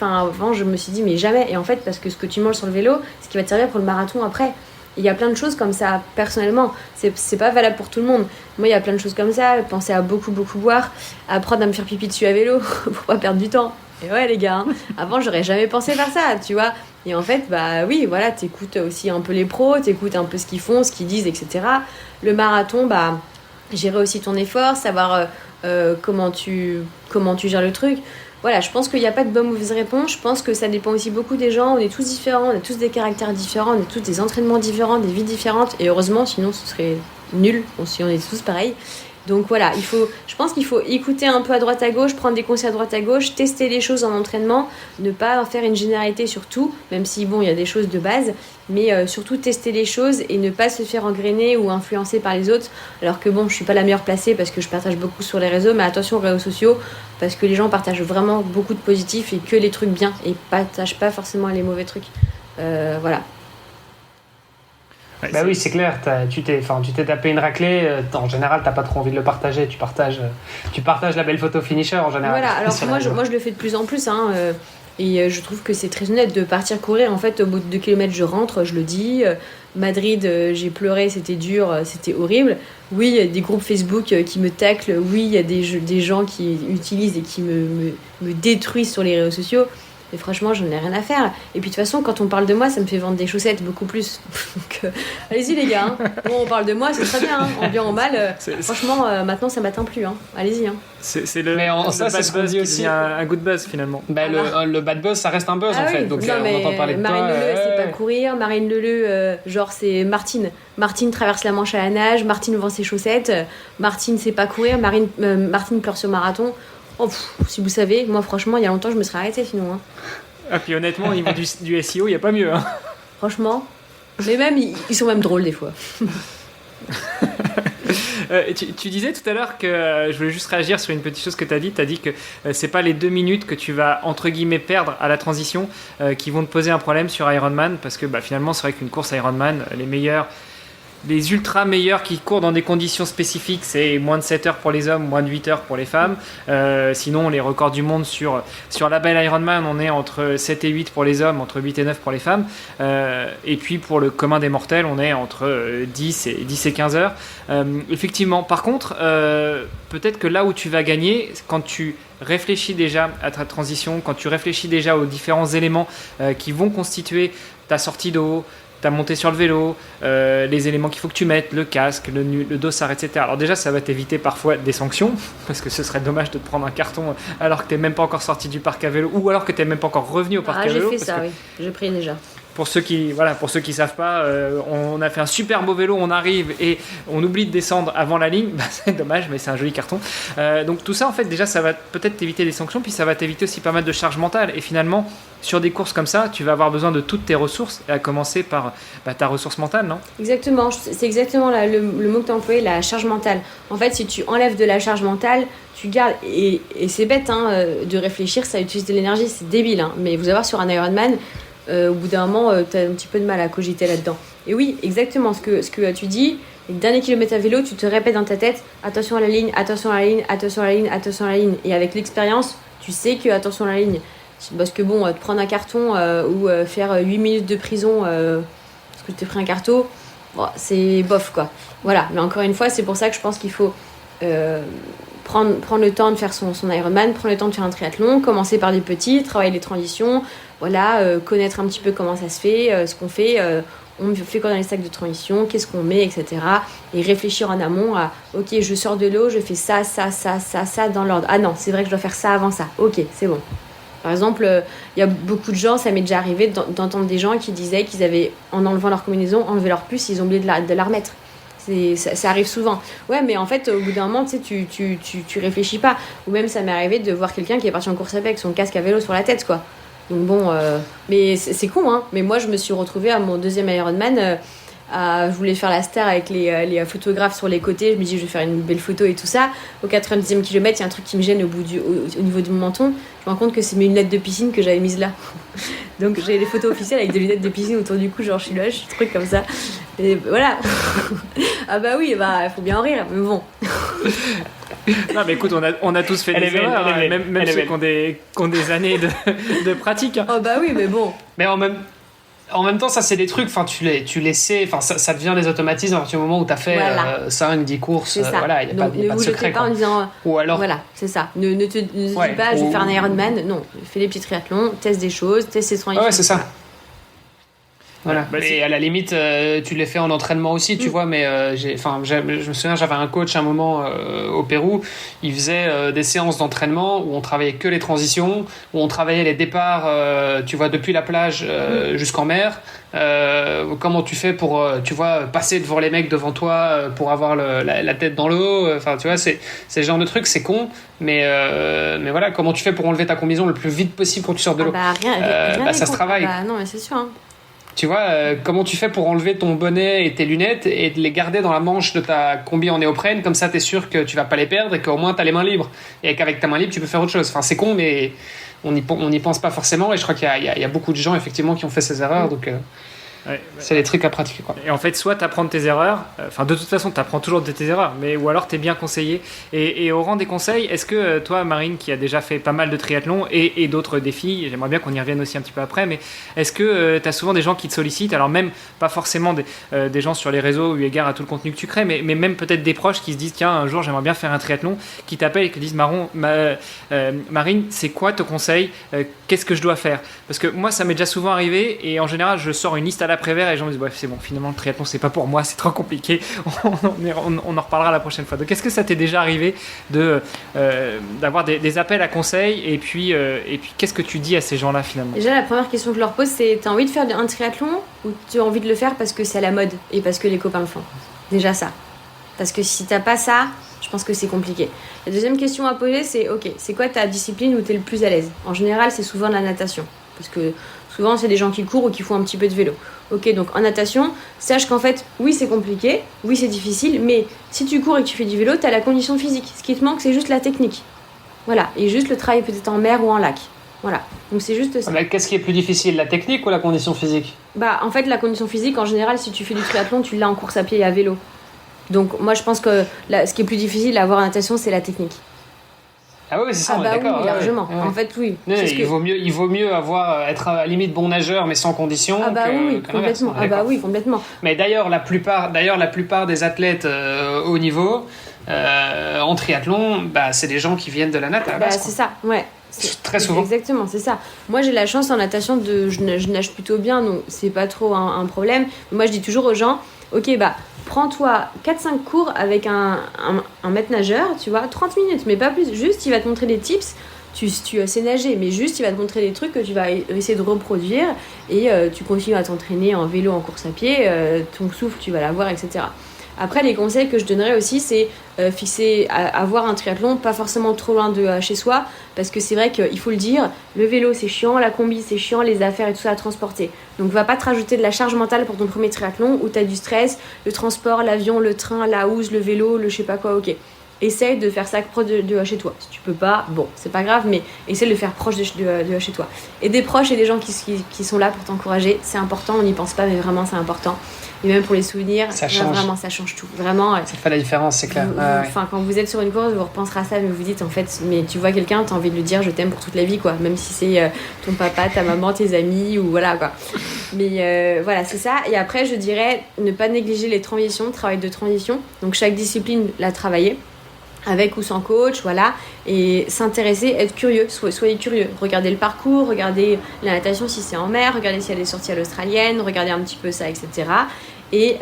avant je me suis dit mais jamais, et en fait parce que ce que tu manges sur le vélo, c'est ce qui va te servir pour le marathon après. Il y a plein de choses comme ça, personnellement, c'est pas valable pour tout le monde. Moi, il y a plein de choses comme ça, penser à beaucoup boire, apprendre à me faire pipi dessus à vélo pour pas perdre du temps. Et ouais, les gars, avant, j'aurais jamais pensé faire ça, tu vois. Et en fait, oui, voilà, t'écoutes aussi un peu les pros, t'écoutes un peu ce qu'ils font, ce qu'ils disent, etc. Le marathon, gérer aussi ton effort, savoir comment tu gères le truc. Voilà, je pense qu'il n'y a pas de bonne ou mauvaise réponse. Je pense que ça dépend aussi beaucoup des gens. On est tous différents, on a tous des caractères différents, on a tous des entraînements différents, des vies différentes. Et heureusement, sinon ce serait nul si on est tous pareils. Donc voilà, je pense qu'il faut écouter un peu à droite à gauche, prendre des conseils à droite à gauche, tester les choses en entraînement, ne pas faire une généralité sur tout, même si bon, il y a des choses de base, mais surtout tester les choses et ne pas se faire engrainer ou influencer par les autres. Alors que bon, je suis pas la meilleure placée parce que je partage beaucoup sur les réseaux, mais attention aux réseaux sociaux parce que les gens partagent vraiment beaucoup de positifs et que les trucs bien et partagent pas forcément les mauvais trucs. Voilà. Ouais, oui, c'est clair, tu t'es tapé une raclée, en général t'as pas trop envie de le partager, tu partages la belle photo finisher en général. Voilà, alors moi je le fais de plus en plus, et je trouve que c'est très honnête de partir courir. En fait, au bout de 2 kilomètres, je rentre, je le dis. Madrid, j'ai pleuré, c'était dur, c'était horrible. Oui, il y a des groupes Facebook qui me taclent, oui, il y a des gens qui utilisent et qui me détruisent sur les réseaux sociaux. Mais franchement, j'en ai rien à faire. Et puis de toute façon, quand on parle de moi, ça me fait vendre des chaussettes beaucoup plus. Donc, allez-y les gars. Bon, on parle de moi, c'est très bien. En bien ou en mal. Franchement, maintenant, ça m'atteint plus. Allez-y. C'est le bad buzz qui devient un good buzz finalement. Le bad buzz, ça reste un buzz en fait. Donc non, on entend parler de Marine toi. Leleu, c'est pas courir. Marine Leleu, c'est Martine. Martine traverse la Manche à la nage. Martine vend ses chaussettes. Martine, c'est pas courir. Martine pleure sur marathon. Oh, si vous savez, moi franchement, il y a longtemps, je me serais arrêtée sinon. Ah, puis honnêtement, au niveau du SEO, il n'y a pas mieux. Franchement. Mais même, ils sont même drôles des fois. Tu disais tout à l'heure que je voulais juste réagir sur une petite chose que tu as dit. Tu as dit que c'est pas les 2 minutes que tu vas entre guillemets perdre à la transition qui vont te poser un problème sur Ironman parce que finalement, c'est vrai qu'une course Ironman, les meilleurs les ultra meilleurs qui courent dans des conditions spécifiques, c'est moins de 7 heures pour les hommes, moins de 8 heures pour les femmes. Sinon, les records du monde sur la belle Ironman, on est entre 7 et 8 pour les hommes, entre 8 et 9 pour les femmes. Et puis pour le commun des mortels, on est entre 10 et 15 heures. Effectivement, par contre, peut-être que là où tu vas gagner, quand tu réfléchis déjà à ta transition, quand tu réfléchis déjà aux différents éléments qui vont constituer ta sortie d'eau, ta montée sur le vélo, les éléments qu'il faut que tu mettes, le casque, le dossard, etc. Alors déjà, ça va t'éviter parfois des sanctions, parce que ce serait dommage de te prendre un carton alors que tu n'es même pas encore sorti du parc à vélo, ou alors que tu n'es même pas encore revenu au parc à vélo. J'ai fait ça, oui. J'ai pris déjà. Pour ceux qui savent pas, on a fait un super beau vélo, on arrive et on oublie de descendre avant la ligne, c'est dommage, mais c'est un joli carton. Donc tout ça, en fait, déjà, ça va peut-être t'éviter des sanctions, puis ça va t'éviter aussi pas mal de charge mentale. Et finalement, sur des courses comme ça, tu vas avoir besoin de toutes tes ressources, et à commencer par ta ressource mentale, non ? Exactement, c'est exactement le mot que tu as employé, la charge mentale. En fait, si tu enlèves de la charge mentale, tu gardes, et c'est bête de réfléchir, ça utilise de l'énergie, c'est débile, mais vous allez voir sur un Ironman, au bout d'un moment, tu as un petit peu de mal à cogiter là-dedans. Et oui, exactement ce que tu dis, les derniers kilomètres à vélo, tu te répètes dans ta tête, attention à la ligne, attention à la ligne, attention à la ligne, attention à la ligne. Et avec l'expérience, tu sais que attention à la ligne. Parce que bon, te prendre un carton ou faire 8 minutes de prison parce que tu t'es pris un carton, c'est bof quoi. Voilà, mais encore une fois, c'est pour ça que je pense qu'il faut prendre le temps de faire son Ironman, prendre le temps de faire un triathlon, commencer par des petits, travailler les transitions, connaître un petit peu comment ça se fait, ce qu'on fait, on fait quoi dans les sacs de transition, qu'est-ce qu'on met, etc. Et réfléchir en amont à, ok, je sors de l'eau, je fais ça dans l'ordre. Ah non, c'est vrai que je dois faire ça avant ça. Ok, c'est bon. Par exemple, il y a beaucoup de gens, ça m'est déjà arrivé d'entendre des gens qui disaient qu'ils avaient, en enlevant leur combinaison, enlevé leur puce, ils ont oublié de la remettre. Ça arrive souvent. Ouais, mais en fait, au bout d'un moment, tu réfléchis pas. Ou même, ça m'est arrivé de voir quelqu'un qui est parti en course à pied avec son casque à vélo sur la tête, quoi. Donc bon, mais c'est con, hein. Mais moi, je me suis retrouvée à mon deuxième Ironman. Je voulais faire la star avec les photographes sur les côtés. Je me dis, je vais faire une belle photo et tout ça. Au 90e kilomètre, il y a un truc qui me gêne au niveau de mon menton. Je me rends compte que c'est mes lunettes de piscine que j'avais mises là. Donc j'ai les photos officielles avec des lunettes de piscine autour du cou, genre je suis là, je suis truc comme ça. Et voilà. Ah bah oui, il faut bien en rire, mais bon. Non mais écoute, on a tous fait des erreurs, même ceux qui ont des années de pratique. Oh bah oui, mais bon. Mais en même temps, ça c'est des trucs, tu les sais, ça devient des automatismes à partir du moment où tu as fait 5-10 courses, il n'y a pas de secret. Pas en disant, ou alors, voilà, c'est ça. Ne te dis pas, je vais faire un Ironman. Non, fais les petits triathlons, teste des choses, teste ses transitions. Ouais, c'est ça. Voilà. Et à la limite, tu les fais en entraînement aussi, tu vois, mais je me souviens, j'avais un coach à un moment au Pérou, il faisait des séances d'entraînement où on travaillait que les transitions, où on travaillait les départs, tu vois, depuis la plage jusqu'en mer. Comment tu fais pour, tu vois, passer devant les mecs devant toi pour avoir la tête dans l'eau, tu vois, c'est ce genre de truc, c'est con, mais voilà, comment tu fais pour enlever ta combinaison le plus vite possible quand tu sors de l'eau. Rien ça se travaille. Non, mais c'est sûr, hein. Tu vois, comment tu fais pour enlever ton bonnet et tes lunettes et de les garder dans la manche de ta combi en néoprène, comme ça t'es sûr que tu vas pas les perdre et qu'au moins t'as les mains libres. Et qu'avec ta main libre, tu peux faire autre chose. Enfin, c'est con, mais on n'y pense pas forcément. Et je crois qu'il y a beaucoup de gens, effectivement, qui ont fait ces erreurs. Donc, c'est des trucs à pratiquer, quoi. Et en fait, soit tu apprends de tes erreurs, de toute façon, tu apprends toujours de tes erreurs, ou alors tu es bien conseillé. Et au rang des conseils, est-ce que toi, Marine, qui a déjà fait pas mal de triathlon et d'autres défis, j'aimerais bien qu'on y revienne aussi un petit peu après, mais est-ce que tu as souvent des gens qui te sollicitent, alors même pas forcément des gens sur les réseaux eu égard à tout le contenu que tu crées, mais même peut-être des proches qui se disent, tiens, un jour j'aimerais bien faire un triathlon, qui t'appellent et qui disent, Marine, c'est quoi ton conseil, qu'est-ce que je dois faire? Parce que moi, ça m'est déjà souvent arrivé, et en général, je sors une liste à l'après-vert et les gens me disent, bref, c'est bon, finalement, le triathlon, c'est pas pour moi, c'est trop compliqué, on en reparlera la prochaine fois. Donc, est-ce que ça t'est déjà arrivé d'avoir des appels à conseils, et puis qu'est-ce que tu dis à ces gens-là, finalement? Déjà, la première question que je leur pose, c'est, t'as envie de faire un triathlon ou tu as envie de le faire parce que c'est à la mode et parce que les copains le font? Déjà ça. Parce que si t'as pas ça, je pense que c'est compliqué. La deuxième question à poser, c'est, ok, c'est quoi ta discipline où t'es le plus à l'aise? En général, c'est souvent la natation. Parce que souvent, c'est des gens qui courent ou qui font un petit peu de vélo. Ok, donc en natation, sache qu'en fait, oui, c'est compliqué, oui, c'est difficile, mais si tu cours et que tu fais du vélo, t'as la condition physique. Ce qui te manque, c'est juste la technique. Voilà, et juste le travail peut-être en mer ou en lac. Voilà, donc c'est juste ça. Mais qu'est-ce qui est plus difficile, la technique ou la condition physique? En fait, la condition physique, en général, si tu fais du triathlon, tu l'as en course à pied et à vélo. Donc moi, je pense que ce qui est plus difficile à avoir en natation, c'est la technique. Ah oui, c'est ça, on est d'accord. Oui, largement. Ouais. En fait, oui. Non, il vaut mieux être à la limite bon nageur, mais sans condition. Oui, complètement. Oui, complètement. Mais d'ailleurs, la plupart des athlètes haut niveau en triathlon, c'est des gens qui viennent de la natte à la base. C'est ça, ouais. Très souvent. Exactement, c'est ça. Moi, j'ai la chance en natation je nage plutôt bien, donc c'est pas trop un problème. Moi, je dis toujours aux gens, ok, prends-toi 4-5 cours avec un maître nageur, tu vois, 30 minutes, mais pas plus. Juste, il va te montrer des tips. Tu sais nager, mais juste, il va te montrer des trucs que tu vas essayer de reproduire et tu continues à t'entraîner en vélo, en course à pied, ton souffle, tu vas l'avoir, etc. Après, les conseils que je donnerais aussi, c'est avoir un triathlon pas forcément trop loin de chez soi, parce que c'est vrai qu'il faut le dire, le vélo c'est chiant, la combi c'est chiant, les affaires et tout ça à transporter. Donc va pas te rajouter de la charge mentale pour ton premier triathlon où tu as du stress, le transport, l'avion, le train, la housse, le vélo, le je sais pas quoi, ok. Essaye de faire ça proche de chez toi. Si tu peux pas, bon, c'est pas grave, mais essaye de le faire proche de chez toi. Et des proches et des gens qui sont là pour t'encourager, c'est important, on n'y pense pas, mais vraiment c'est important. Et même pour les souvenirs, vraiment ça change tout. Vraiment, ça fait la différence, c'est clair. Quand vous êtes sur une course, vous repenserez à ça, mais vous dites en fait, mais tu vois quelqu'un, t'as envie de lui dire je t'aime pour toute la vie, quoi. Même si c'est ton papa, ta maman, tes amis, ou voilà, quoi. Mais voilà, c'est ça. Et après, je dirais ne pas négliger les transitions, travail de transition. Donc chaque discipline l'a travaillé, avec ou sans coach, voilà, et s'intéresser, être curieux, soyez curieux, regardez le parcours, regardez la natation si c'est en mer, regardez s'il y a des sorties à l'australienne, regardez un petit peu ça, etc. Et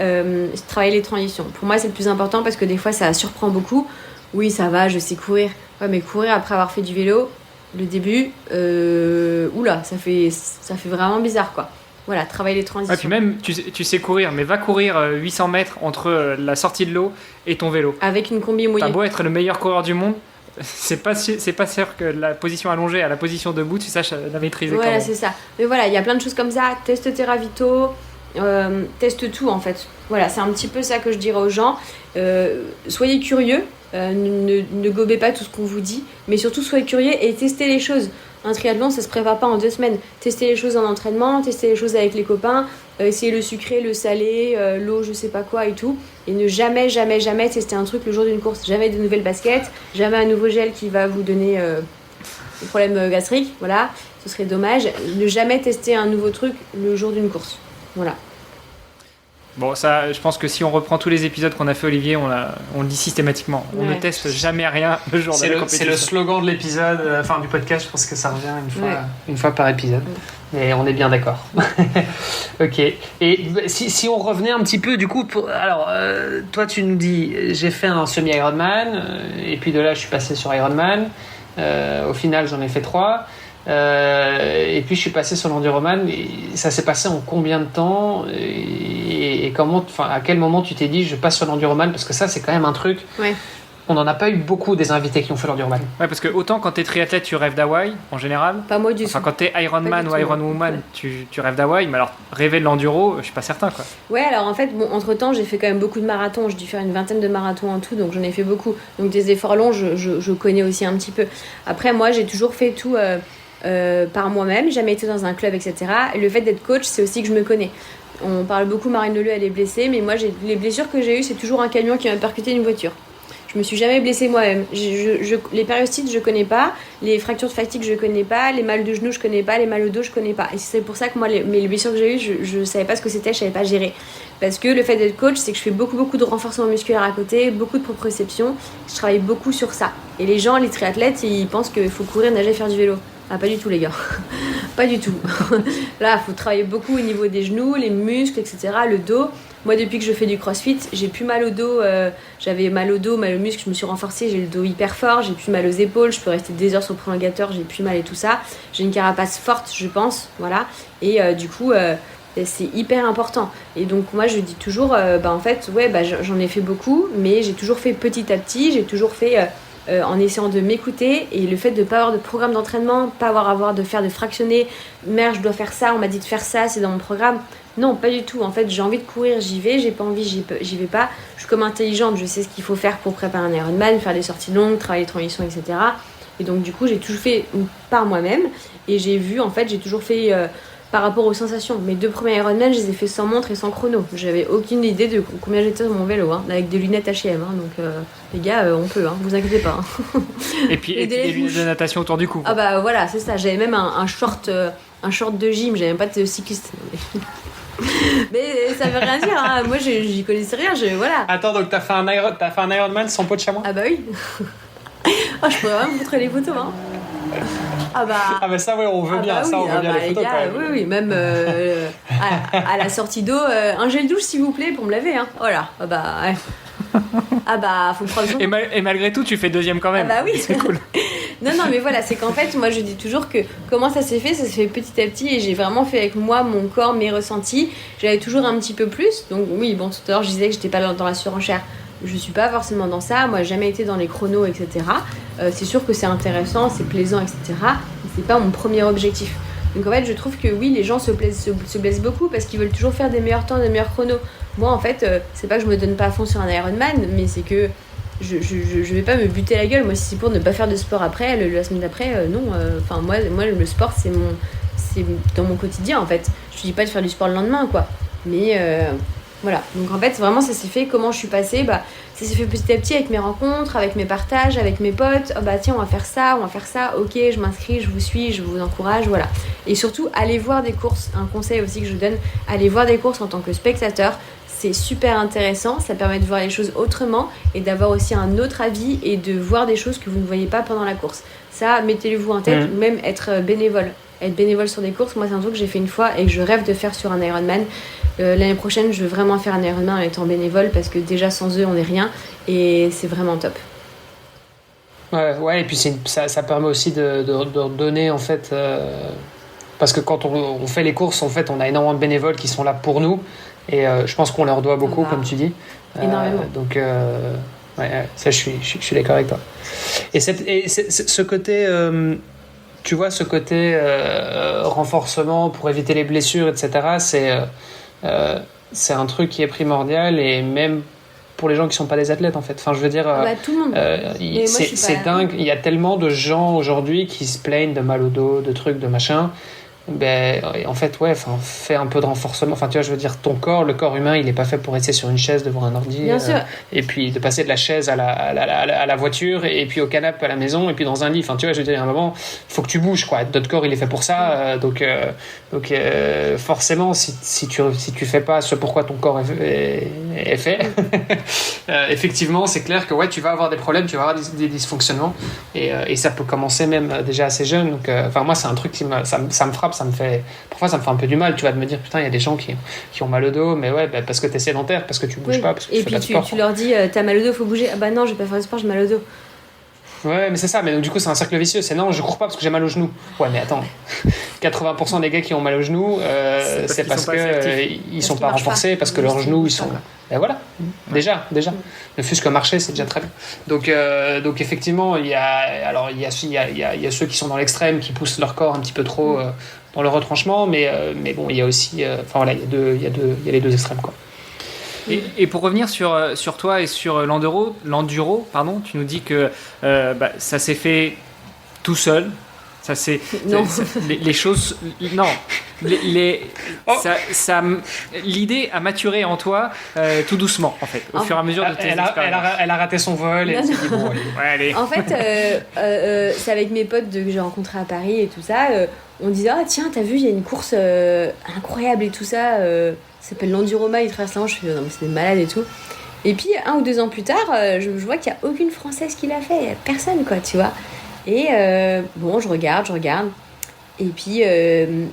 travailler les transitions. Pour moi, c'est le plus important parce que des fois, ça surprend beaucoup. Oui, ça va, je sais courir. Ouais, mais courir après avoir fait du vélo, le début, oula, ça fait vraiment bizarre, quoi. Voilà, travailler les transitions. Et puis même, tu sais courir, mais va courir 800 mètres entre la sortie de l'eau et ton vélo. Avec une combi mouillée. T'as beau être le meilleur coureur du monde, c'est pas sûr que la position allongée à la position debout, tu saches la maîtriser. Voilà, c'est ça. Mais voilà, il y a plein de choses comme ça. Teste tes ravitaux, teste tout en fait. Voilà, c'est un petit peu ça que je dirais aux gens. Soyez curieux, ne gobez pas tout ce qu'on vous dit, mais surtout soyez curieux et testez les choses. Un triathlon, ça se prépare pas en 2 semaines. Testez les choses en entraînement, testez les choses avec les copains, essayez le sucré, le salé, l'eau, je sais pas quoi et tout. Et ne jamais tester un truc le jour d'une course. Jamais de nouvelles baskets, jamais un nouveau gel qui va vous donner des problèmes gastriques. Voilà, ce serait dommage. Ne jamais tester un nouveau truc le jour d'une course. Voilà. Bon, ça, je pense que si on reprend tous les épisodes qu'on a fait, Olivier, on le dit systématiquement. On ne teste jamais rien le jour de la compétition. C'est le slogan de l'épisode, du podcast. Je pense que ça revient une fois par épisode. Mais on est bien d'accord. Ok. Et si on revenait un petit peu, du coup, toi, tu nous dis, j'ai fait un semi-Ironman, et puis de là, je suis passé sur Ironman. Au final, j'en ai fait 3. Et puis je suis passé sur l'enduroman. Et ça s'est passé en combien de temps et à quel moment tu t'es dit je passe sur l'enduroman, parce que ça c'est quand même un truc. On n'en a pas eu beaucoup des invités qui ont fait l'enduroman. Ouais, parce que autant quand t'es triathlète tu rêves d'Hawaï en général. Pas moi du tout. Quand t'es Ironman ou Ironwoman tu rêves d'Hawaï, mais alors rêver de l'enduro, je suis pas certain, quoi. Ouais, alors en fait, entre temps j'ai fait quand même beaucoup de marathons. J'ai dû faire une 20aine de marathons en tout, donc j'en ai fait beaucoup. Donc des efforts longs, je connais aussi un petit peu. Après, moi j'ai toujours fait tout. Par moi-même, jamais été dans un club, etc. Et le fait d'être coach, c'est aussi que je me connais. On parle beaucoup, Marine Leleu, elle est blessée, mais moi, les blessures que j'ai eues, c'est toujours un camion qui m'a percuté une voiture. Je me suis jamais blessée moi-même. Les périostites, je connais pas. Les fractures de fatigue, je connais pas. Les mal de genoux, je connais pas. Les mal au dos, je connais pas. Et c'est pour ça que moi, les blessures que j'ai eues, je savais pas ce que c'était, je savais pas gérer. Parce que le fait d'être coach, c'est que je fais beaucoup de renforcement musculaire à côté, beaucoup de proprioception. Je travaille beaucoup sur ça. Et les gens, les triathlètes, ils pensent qu'il faut courir, nager, faire du vélo. Ah, pas du tout, les gars. Pas du tout. Là, il faut travailler beaucoup au niveau des genoux, les muscles, etc., le dos. Moi, depuis que je fais du crossfit, j'ai plus mal au dos. J'avais mal au dos, mal aux muscles, je me suis renforcée. J'ai le dos hyper fort, j'ai plus mal aux épaules. Je peux rester des heures sur le prolongateur, j'ai plus mal et tout ça. J'ai une carapace forte, je pense. Voilà. Et du coup, c'est hyper important. Et donc, moi, je dis toujours, en fait, j'en ai fait beaucoup, mais j'ai toujours fait petit à petit. J'ai toujours fait... en essayant de m'écouter, et le fait de ne pas avoir de programme d'entraînement, pas avoir de faire de fractionner, merde je dois faire ça, on m'a dit de faire ça, c'est dans mon programme. Non, pas du tout. En fait, j'ai envie de courir, j'y vais, j'ai pas envie, j'y vais pas. Je suis comme intelligente, je sais ce qu'il faut faire pour préparer un Ironman, faire des sorties longues, travailler les transitions, etc. Et donc du coup j'ai toujours fait par moi-même et j'ai vu en fait j'ai toujours fait par rapport aux sensations. Mes 2 premiers Ironman, je les ai fait sans montre et sans chrono. J'avais aucune idée de combien j'étais sur mon vélo, avec des lunettes H&M. Donc les gars, on peut, vous inquiétez pas. Et puis des lunettes de natation autour du cou. Ah bah voilà, c'est ça. J'avais même un short de gym. J'avais même pas de cycliste. Mais ça veut rien dire. Moi, j'y connaissais rien. Voilà. Attends, donc t'as fait un Ironman sans pot de chamois? Ah bah oui. Je pourrais même vous montrer les photos. Ah bah ça on veut bien, oui, on veut bien les photos gars, quand même. Oui, même à la sortie d'eau, un gel douche s'il vous plaît pour me laver. Voilà. Faut prendre soin. Et malgré tout, tu fais 2e quand même. Ah bah oui. C'est cool. Non, mais voilà, c'est qu'en fait, moi je dis toujours que comment ça s'est fait petit à petit et j'ai vraiment fait avec moi, mon corps, mes ressentis. J'avais toujours un petit peu plus. Donc oui, bon, tout à l'heure je disais que j'étais pas dans la surenchère. Je suis pas forcément dans ça. Moi, j'ai jamais été dans les chronos, etc. C'est sûr que c'est intéressant, c'est plaisant, etc. Mais c'est pas mon premier objectif. Donc en fait, je trouve que oui, les gens se blessent beaucoup parce qu'ils veulent toujours faire des meilleurs temps, des meilleurs chronos. Moi, en fait, c'est pas que je me donne pas à fond sur un Ironman, mais c'est que je vais pas me buter la gueule. Moi, si c'est pour ne pas faire de sport après, la semaine d'après, non. Enfin, moi, le sport, c'est dans mon quotidien, en fait. Je dis pas de faire du sport le lendemain, quoi. Mais voilà. Donc en fait, vraiment, ça s'est fait. Comment je suis passée? Ça s'est fait petit à petit avec mes rencontres, avec mes partages, avec mes potes. Tiens, on va faire ça. Ok, je m'inscris, je vous suis, je vous encourage, voilà. Et surtout, allez voir des courses. Un conseil aussi que je donne, allez voir des courses en tant que spectateur. C'est super intéressant, ça permet de voir les choses autrement et d'avoir aussi un autre avis et de voir des choses que vous ne voyez pas pendant la course. Ça, mettez-le-vous en tête, ou même être bénévole. Être bénévole sur des courses, moi c'est un truc que j'ai fait une fois et que je rêve de faire sur un Ironman. L'année prochaine, je veux vraiment faire un Ironman en étant bénévole parce que déjà sans eux, on n'est rien et c'est vraiment top. Ouais, et puis ça permet aussi de donner en fait, parce que quand on fait les courses, en fait, on a énormément de bénévoles qui sont là pour nous. Et je pense qu'on leur doit beaucoup, comme tu dis. Énormément. Donc, ça, je suis d'accord avec toi. Et ce côté, tu vois, ce côté renforcement pour éviter les blessures, etc., c'est un truc qui est primordial, et même pour les gens qui sont pas des athlètes, en fait. Enfin, je veux dire, tout le monde. c'est dingue. Il y a tellement de gens aujourd'hui qui se plaignent de mal au dos, de trucs, de machin. En fait, fais un peu de renforcement. Enfin, tu vois, je veux dire, le corps humain, il est pas fait pour rester sur une chaise devant un ordi. Bien sûr. Et puis de passer de la chaise à la voiture, et puis au canapé à la maison, et puis dans un lit. Enfin, tu vois, je veux dire, à un moment, il faut que tu bouges, quoi. Notre corps, il est fait pour ça. Donc, forcément, si tu fais pas ce pourquoi ton corps est fait, effectivement, c'est clair que tu vas avoir des problèmes, tu vas avoir des dysfonctionnements, et ça peut commencer même déjà assez jeune. Donc, moi, c'est un truc ça me frappe. Parfois ça me fait un peu du mal, tu vas de me dire putain, il y a des gens qui ont mal au dos, mais parce que t'es sédentaire, parce que tu bouges pas, parce que tu fais pas de sport. Et puis tu leur dis t'as mal au dos, faut bouger. Ah bah non, je vais pas faire de sport, j'ai mal au dos. Ouais, mais c'est ça, mais donc, du coup c'est un cercle vicieux. C'est non, je cours pas parce que j'ai mal au genou. Ouais, mais attends, 80% des gars qui ont mal au genou, c'est parce qu'ils sont pas renforcés, parce que leurs genoux ils sont. Ben voilà, déjà. Ne fût-ce que marcher, c'est déjà très bien. Donc effectivement, il y a ceux qui sont dans l'extrême, qui poussent leur corps un petit peu trop dans le retranchement, mais bon, il y a aussi, il y a les deux extrêmes, quoi. Et pour revenir sur toi et sur l'enduro, tu nous dis que ça s'est fait tout seul. Les choses, non, l'idée a maturé en toi tout doucement, en fait, au fur et à mesure de tes expériences. Elle a raté son vol, et elle s'est dit bon, allez. En fait, c'est avec mes potes que j'ai rencontrés à Paris et tout ça. On disait tiens, t'as vu, il y a une course incroyable et tout ça. Ça s'appelle l'Enduroma, il traverse la Manche. Je fais non mais c'est des malades et tout. Et puis 1 ou 2 ans plus tard, je vois qu'il n'y a aucune Française qui l'a fait. Il n'y a personne, quoi, tu vois. Et bon, je regarde. Et puis,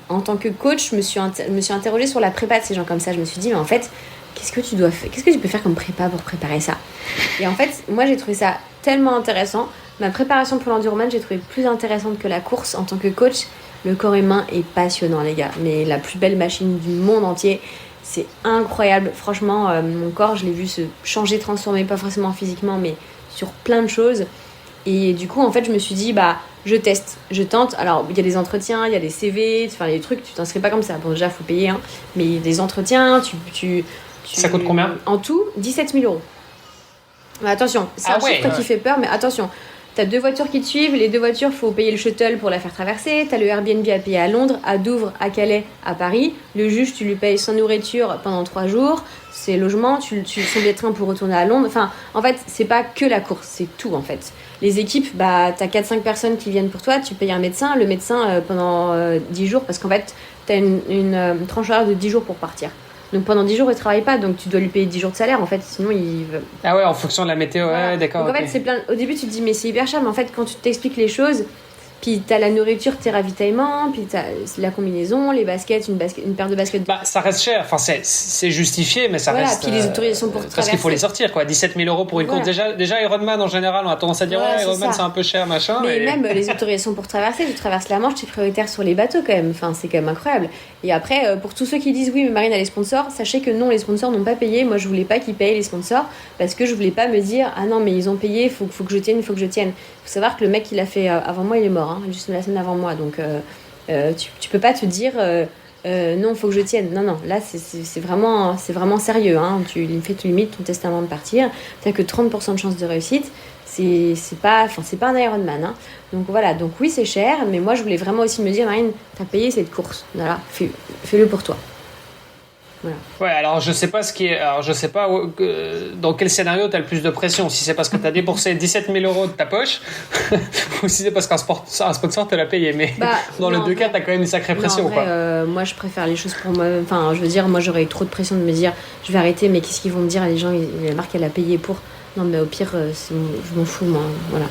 en tant que coach, je me suis interrogée sur la prépa de ces gens comme ça. Je me suis dit, mais en fait, qu'est-ce que tu peux faire comme prépa pour préparer ça? Et en fait, moi, j'ai trouvé ça tellement intéressant. Ma préparation pour l'Enduroman, j'ai trouvé plus intéressante que la course. En tant que coach, le corps humain est passionnant, les gars. Mais la plus belle machine du monde entier. C'est incroyable. Franchement, mon corps, je l'ai vu se changer, transformer, pas forcément physiquement, mais sur plein de choses. Et du coup, en fait, je me suis dit, je teste, je tente. Alors, il y a des entretiens, il y a des CV, enfin, les trucs, tu t'inscris pas comme ça. Bon, déjà, il faut payer, hein. Mais il y a des entretiens, Ça coûte combien? En tout, 17 000 euros. Mais attention, c'est un chiffre qui fait peur, mais attention. t'as 2 voitures qui te suivent, les 2 voitures, faut payer le shuttle pour la faire traverser, t'as le Airbnb à payer à Londres, à Douvres, à Calais, à Paris, le juge, tu lui payes sans nourriture pendant 3 jours, ses logements, son billet de train pour retourner à Londres, enfin, en fait, c'est pas que la course, c'est tout, en fait. Les équipes, bah, t'as 4-5 personnes qui viennent pour toi, tu payes un médecin, le médecin pendant 10 jours, parce qu'en fait, t'as une tranche horaire de 10 jours pour partir. Donc pendant 10 jours, il travaille pas, donc tu dois lui payer 10 jours de salaire, en fait, sinon il... Ah ouais, en fonction de la météo, Voilà. ouais, d'accord. Donc en fait, c'est plein... Au début, tu te dis, mais c'est hyper cher, mais en fait, quand tu t'expliques les choses, puis t'as la nourriture, tes ravitaillements, puis t'as la combinaison, les baskets, une paire de baskets... Bah, ça reste cher, enfin, c'est justifié, mais ça Voilà, reste... puis les autorisations pour parce qu'il faut les sortir, quoi. 17 000 euros pour une course. Déjà, Ironman, en général, on a tendance à dire, Voilà, ouais, c'est Ironman, ça. c'est un peu cher, machin. Mais et- même les autorisations pour traverser, tu traverses la Manche, tu es prioritaire sur les bateaux quand même. Enfin, c'est quand même incroyable. Et après, pour tous ceux qui disent oui, mais Marine a les sponsors, sachez que non, les sponsors n'ont pas payé. Moi, je voulais pas qu'ils payent les sponsors parce que je voulais pas me dire ah non, mais ils ont payé, faut que je tienne, il faut que je tienne. Faut savoir que le mec qui l'a fait avant moi, il est mort, hein, juste la semaine avant moi. Donc, tu peux pas te dire non, faut que je tienne. Non, non, là, c'est vraiment sérieux. Hein. Tu limites ton testament de partir. T'as que 30% de chance de réussite. C'est pas un Ironman. Hein. Donc voilà, donc oui, c'est cher, mais moi, je voulais vraiment aussi me dire, Marine, t'as payé cette course. Voilà, fais-le pour toi. Voilà. Ouais, alors je sais pas dans quel scénario t'as le plus de pression. Si c'est parce que t'as déboursé 17 000 euros de ta poche, ou si c'est parce qu'un sponsor te l'a payé. Mais dans les deux cas, t'as quand même une sacrée pression, en vrai, quoi. moi, je préfère les choses pour moi. Enfin, je veux dire, moi, j'aurais trop de pression de me dire, je vais arrêter, mais qu'est-ce qu'ils vont me dire les gens, la marque, elle a payé pour. Non, mais au pire, je m'en fous, moi. Voilà.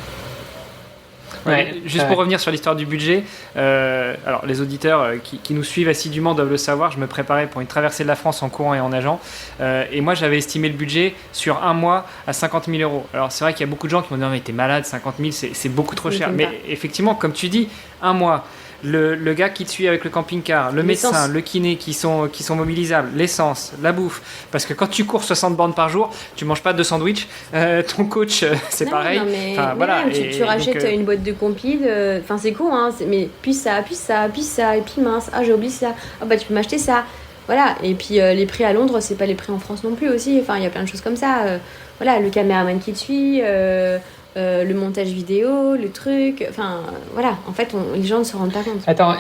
Ouais, juste pour revenir sur l'histoire du budget, alors les auditeurs qui nous suivent assidûment doivent le savoir, je me préparais pour une traversée de la France en courant et en nageant, et moi j'avais estimé le budget sur un mois à 50 000 euros. Alors c'est vrai qu'il y a beaucoup de gens qui m'ont dit non mais t'es malade, 50 000 c'est beaucoup trop cher, mais effectivement comme tu dis, un mois, le gars qui te suit avec le camping-car, le médecin, le kiné qui sont mobilisables, l'essence, la bouffe, parce que quand tu cours 60 bornes par jour, tu manges pas de sandwich, ton coach c'est pareil. Non, mais, enfin, voilà, tu rachètes une boîte de compide, enfin c'est con, hein, mais puis ça, et puis mince, ah j'ai oublié ça, ah bah tu peux m'acheter ça. Voilà, et puis les prix à Londres, c'est pas les prix en France non plus aussi, enfin il y a plein de choses comme ça. Voilà, le caméraman qui te suit, le montage vidéo, le truc, enfin voilà, en fait les gens ne se rendent pas compte. Attends,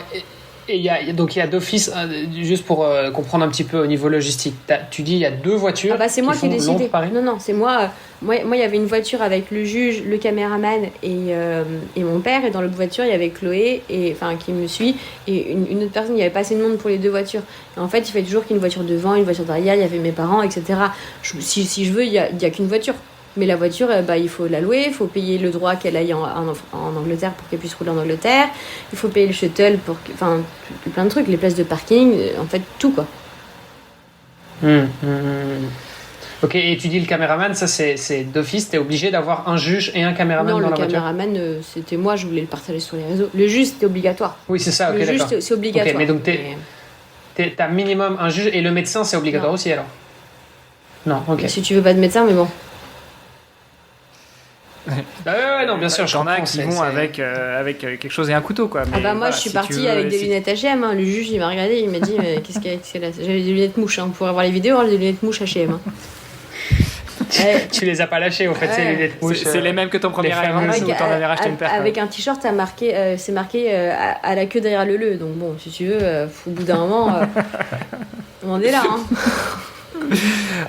et il y a d'office, juste pour comprendre un petit peu au niveau logistique, tu dis il y a 2 voitures. Ah bah c'est moi qui ai décidé. Londres-Paris. Non, c'est moi. Moi, il y avait une voiture avec le juge, le caméraman et mon père. Et dans l'autre voiture, il y avait Chloé, qui me suit, et une autre personne. Il n'y avait pas assez de monde pour les 2 voitures. Et en fait, il fait toujours qu'il y ait une voiture devant, une voiture derrière. Il y avait mes parents, etc. Si je veux, il y a qu'une voiture. Mais la voiture, il faut la louer, il faut payer le droit qu'elle aille en Angleterre pour qu'elle puisse rouler en Angleterre. Il faut payer le shuttle plein de trucs, les places de parking, en fait, tout quoi. Ok, et tu dis le caméraman, ça c'est d'office, t'es obligé d'avoir un juge et un caméraman dans la voiture. Non, le caméraman, c'était moi, je voulais le partager sur les réseaux. Le juge, c'était obligatoire. Oui, c'est ça, ok, le d'accord. juge, c'est obligatoire. Ok, mais donc t'as minimum un juge, et le médecin, c'est obligatoire aussi alors? Non, ok. Si tu veux pas de médecin, mais bon. Ouais, non, bien sûr, j'en ai qui vont avec quelque chose et un couteau, quoi. Mais moi, voilà, je suis si partie tu veux, avec des lunettes H&M. Hein. Le juge, il m'a regardé, il m'a dit qu'est-ce qu'elle a. J'avais des lunettes mouches. Hein. Pour avoir les vidéos, hein, des lunettes mouches H&M. Hein. Tu les as pas lâchées, au fait, ces lunettes mouches. C'est les mêmes que ton premier Ironman où t'en avais racheté une paire. Avec un t-shirt, c'est marqué à la queue derrière le. Donc bon, si tu veux, au bout d'un moment, on en est là. Hein.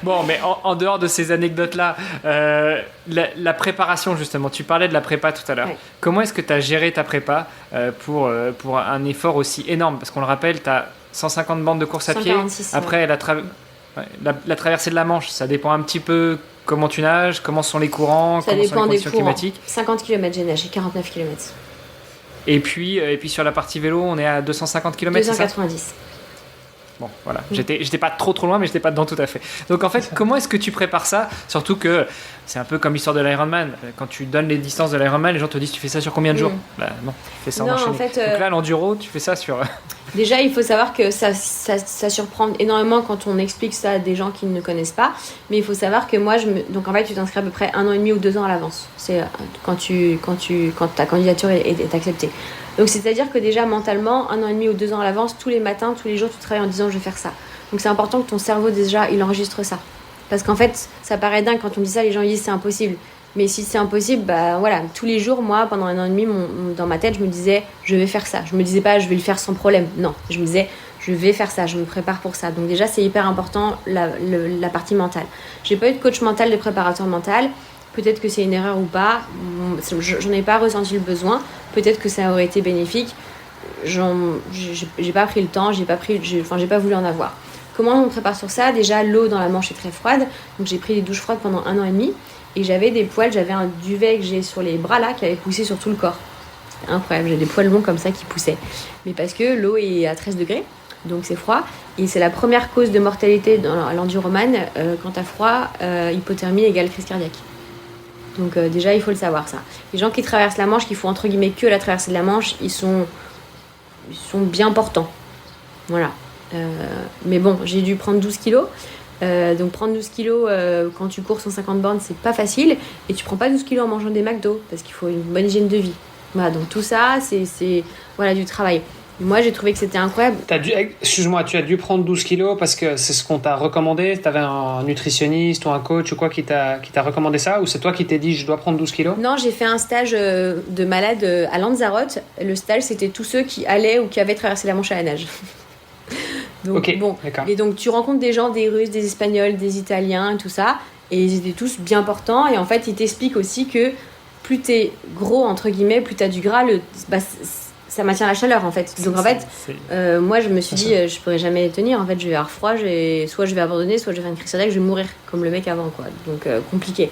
Bon, mais en dehors de ces anecdotes-là, la préparation, justement, tu parlais de la prépa tout à l'heure. Ouais. Comment est-ce que tu as géré ta prépa pour un effort aussi énorme? Parce qu'on le rappelle, tu as 150 bandes de course à pied. 146, Après, la traversée de la Manche, ça dépend un petit peu comment tu nages, comment sont les courants, Ça comment sont dépend les des conditions courants. climatiques. 50 km j'ai nagé, 49 km. Et puis sur la partie vélo, on est à 250 km, c'est ça? 290. Bon, voilà. J'étais pas trop loin, mais j'étais pas dedans tout à fait. Donc en fait, comment est-ce que tu prépares ça? Surtout que c'est un peu comme l'histoire de l'Ironman. Quand tu donnes les distances de l'Ironman, les gens te disent tu fais ça sur combien de jours? Bah non, tu fais ça en enchaîné. En fait, donc là, l'enduro, tu fais ça sur... Déjà, il faut savoir que ça surprend énormément quand on explique ça à des gens qui ne connaissent pas. Mais il faut savoir que moi, donc en fait, tu t'inscris à peu près 1 an et demi ou 2 ans à l'avance. C'est quand ta candidature est acceptée. Donc c'est-à-dire que déjà mentalement, 1 an et demi ou 2 ans à l'avance, tous les matins, tous les jours, tu travailles en disant je vais faire ça. Donc c'est important que ton cerveau déjà, il enregistre ça. Parce qu'en fait, ça paraît dingue quand on dit ça, les gens disent c'est impossible. Mais si c'est impossible, bah voilà, tous les jours, moi, pendant 1 an et demi, dans ma tête, je me disais, je vais faire ça. Je me disais pas, je vais le faire sans problème. Non, je me disais, je vais faire ça, je me prépare pour ça. Donc déjà, c'est hyper important, la partie mentale. J'ai pas eu de coach mental, de préparateur mental. Peut-être que c'est une erreur ou pas. J'en ai pas ressenti le besoin. Peut-être que ça aurait été bénéfique. J'ai pas pris le temps, j'ai pas voulu en avoir. Comment on prépare sur ça? Déjà, l'eau dans la Manche est très froide. Donc j'ai pris des douches froides pendant 1 an et demi. Et j'avais des poils, j'avais un duvet que j'ai sur les bras là, qui avait poussé sur tout le corps. C'était incroyable, j'ai des poils longs comme ça qui poussaient. Mais parce que l'eau est à 13 degrés, donc c'est froid. Et c'est la première cause de mortalité dans l'enduroman. Quand t'as froid, hypothermie égale crise cardiaque. Donc déjà, il faut le savoir ça. Les gens qui traversent la Manche, qui font entre guillemets que la traversée de la Manche, ils sont bien portants. Voilà. Mais bon, j'ai dû prendre 12 kilos. Donc prendre 12 kilos quand tu cours 150 bornes, c'est pas facile. Et tu prends pas 12 kilos en mangeant des McDo, parce qu'il faut une bonne hygiène de vie. Voilà, donc tout ça, c'est voilà, du travail. Moi, j'ai trouvé que c'était incroyable. Excuse-moi, tu as dû prendre 12 kilos parce que c'est ce qu'on t'a recommandé? Tu avais un nutritionniste ou un coach ou quoi qui t'a recommandé ça? Ou c'est toi qui t'es dit je dois prendre 12 kilos? Non, j'ai fait un stage de malade à Lanzarote. Le stage, c'était tous ceux qui allaient ou qui avaient traversé la Manche à la nage. Donc, ok, bon. d'accord. Et donc, tu rencontres des gens, des Russes, des Espagnols, des Italiens, tout ça. Et ils étaient tous bien portants. Et en fait, ils t'expliquent aussi que plus t'es gros, entre guillemets, plus t'as du gras, ça maintient la chaleur, en fait. Donc, en fait, moi, je me suis dit, je pourrais jamais tenir. En fait, je vais avoir froid, soit je vais abandonner, soit je vais faire une crise cardiaque, je vais mourir, comme le mec avant, quoi. Donc, compliqué.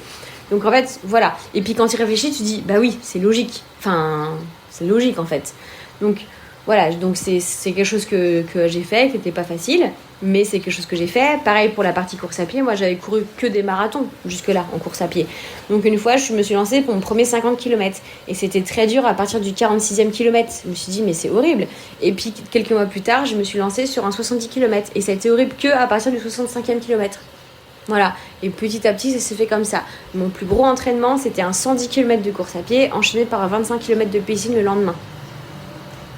Donc, en fait, voilà. Et puis, quand tu réfléchis, tu dis, bah oui, c'est logique. Enfin, c'est logique, en fait. Donc, voilà, donc c'est quelque chose que j'ai fait, qui n'était pas facile, mais c'est quelque chose que j'ai fait. Pareil pour la partie course à pied, moi j'avais couru que des marathons jusque-là en course à pied. Donc une fois, je me suis lancée pour mon premier 50 km et c'était très dur à partir du 46e kilomètre. Je me suis dit mais c'est horrible. Et puis quelques mois plus tard, je me suis lancée sur un 70 km et ça a été horrible que à partir du 65e kilomètre. Voilà, et petit à petit ça s'est fait comme ça. Mon plus gros entraînement, c'était un 110 km de course à pied enchaîné par un 25 km de piscine le lendemain.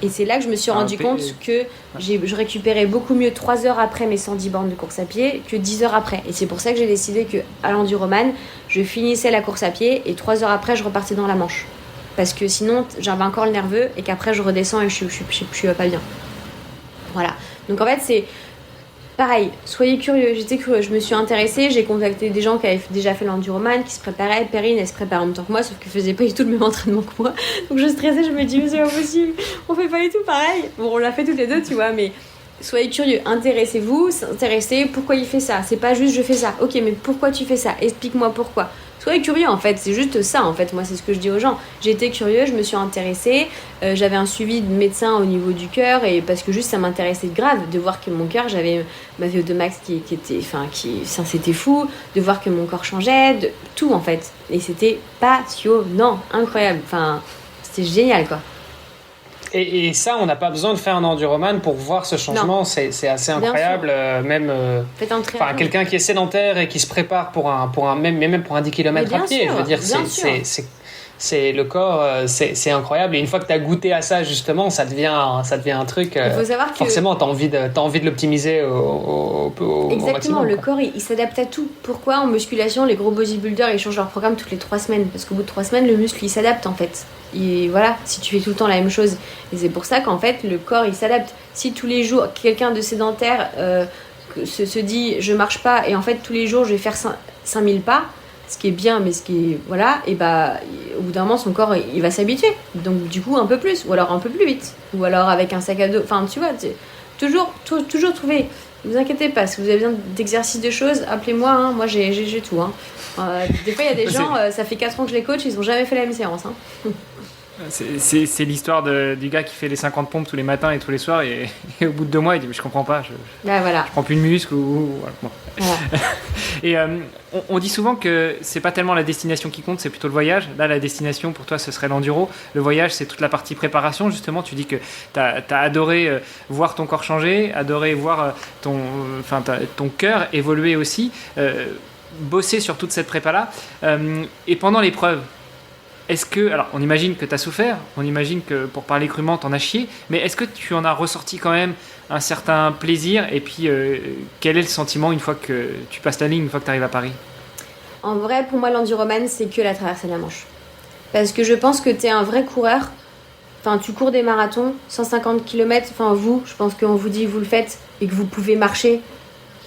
Et c'est là que je me suis rendu compte que je récupérais beaucoup mieux 3 heures après mes 110 bornes de course à pied que 10 heures après. Et c'est pour ça que j'ai décidé qu'à l'enduroman, je finissais la course à pied et 3 heures après, je repartais dans la Manche. Parce que sinon, j'avais encore le nerveux et qu'après, je redescends et je suis pas bien. Voilà. Donc en fait, c'est pareil. Soyez curieux. Je me suis intéressée. J'ai contacté des gens qui avaient déjà fait l'enduroman, qui se préparaient. Perrine, elle se prépare en même temps que moi, sauf qu'elle faisait pas du tout le même entraînement que moi. Donc je stressais. Je me dis, mais c'est pas possible. On fait pas du tout pareil. Bon, on l'a fait toutes les deux, tu vois, mais soyez curieux. Intéressez-vous. S'intéresser. Pourquoi il fait ça? C'est pas juste je fais ça. Ok, mais pourquoi tu fais ça? Explique-moi pourquoi. Soyez curieux en fait, c'est juste ça en fait, moi c'est ce que je dis aux gens. J'ai été curieux, je me suis intéressée, j'avais un suivi de médecin au niveau du cœur et parce que juste ça m'intéressait grave de voir que mon cœur, j'avais ma VO2 max c'était fou, de voir que mon corps changeait, de tout en fait. Et c'était passionnant, incroyable, enfin c'était génial quoi. Et ça, on n'a pas besoin de faire un enduroman pour voir ce changement. C'est assez incroyable. Même quelqu'un qui est sédentaire et qui se prépare pour un même pour un 10 km à pied. Je veux dire, c'est le corps, c'est incroyable. Et une fois que tu as goûté à ça, justement, ça devient un truc. Il faut savoir que forcément, tu as envie de l'optimiser au exactement, maximum. Le corps, il s'adapte à tout. Pourquoi en musculation, les gros bodybuilders, ils changent leur programme toutes les 3 semaines? Parce qu'au bout de 3 semaines, le muscle, il s'adapte en fait. Et voilà, si tu fais tout le temps la même chose. Et c'est pour ça qu'en fait, le corps, il s'adapte. Si tous les jours, quelqu'un de sédentaire se dit, je marche pas, et en fait, tous les jours, je vais faire 5000 pas, ce qui est bien, mais ce qui est... Voilà, et bah, au bout d'un moment, son corps, il va s'habituer. Donc, du coup, un peu plus, ou alors un peu plus vite. Ou alors avec un sac à dos. Enfin, tu vois, toujours trouver. Ne vous inquiétez pas, si vous avez besoin d'exercices, de choses, appelez-moi, hein. Moi, j'ai tout, hein. Des fois, il y a des gens, ça fait 4 ans que je les coach, ils ont jamais fait la même séance, hein. C'est l'histoire du gars qui fait les 50 pompes tous les matins et tous les soirs et au bout de 2 mois il dit mais je comprends pas, voilà. je prends plus de muscle voilà. Bon. Voilà. Et on dit souvent que c'est pas tellement la destination qui compte, c'est plutôt le voyage. Là la destination pour toi ce serait l'enduro, le voyage c'est toute la partie préparation. Justement tu dis que t'as adoré voir ton corps changer, adoré voir ton cœur évoluer aussi, bosser sur toute cette prépa là et pendant l'épreuve. Est-ce que, alors on imagine que tu as souffert, on imagine que pour parler crûment t'en as chié, mais est-ce que tu en as ressorti quand même un certain plaisir et puis quel est le sentiment une fois que tu passes la ligne, une fois que tu arrives à Paris? En vrai, pour moi, l'enduroman, c'est que la traversée de la Manche. Parce que je pense que t'es un vrai coureur. Enfin, tu cours des marathons, 150 km. Enfin, je pense qu'on vous dit, vous le faites, et que vous pouvez marcher.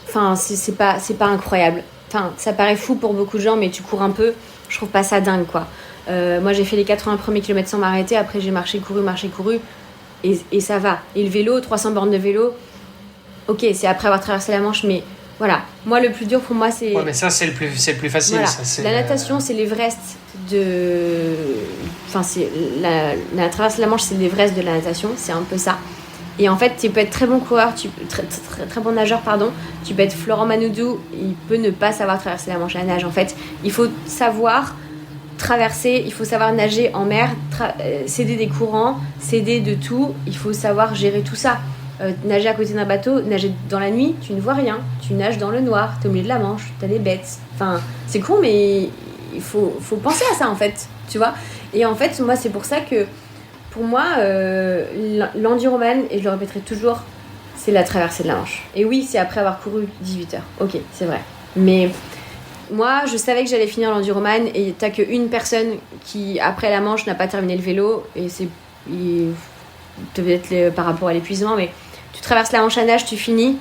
Enfin, c'est pas incroyable. Enfin, ça paraît fou pour beaucoup de gens, mais tu cours un peu. Je trouve pas ça dingue, quoi. Moi, j'ai fait les 80 premiers kilomètres sans m'arrêter. Après, j'ai marché, couru. Et ça va. Et le vélo, 300 bornes de vélo. Ok, c'est après avoir traversé la Manche, mais voilà. Moi, le plus dur pour moi, c'est... Ouais, mais ça, c'est le plus facile. Voilà. Ça, c'est... La natation, c'est l'Everest de... Enfin, c'est la traversée de la Manche, c'est l'Everest de la natation. C'est un peu ça. Et en fait, tu peux être très bon coureur, très bon nageur, pardon. Tu peux être Florent Manoudou, il peut ne pas savoir traverser la Manche à la nage. En fait, il faut savoir traverser, il faut savoir nager en mer, céder des courants, céder de tout. Il faut savoir gérer tout ça. Nager à côté d'un bateau, nager dans la nuit, tu ne vois rien. Tu nages dans le noir, t'es au milieu de la Manche, t'as des bêtes. Enfin, c'est con, mais il faut penser à ça, en fait. Tu vois ? Et en fait, moi, c'est pour ça que pour moi, l'enduroman, et je le répéterai toujours, c'est la traversée de la Manche. Et oui, c'est après avoir couru 18 heures. Ok, c'est vrai. Mais moi, je savais que j'allais finir l'enduroman et t'as qu'une personne qui, après la Manche, n'a pas terminé le vélo. Et c'est peut-être par rapport à l'épuisement, mais tu traverses la Manche à nage, tu finis.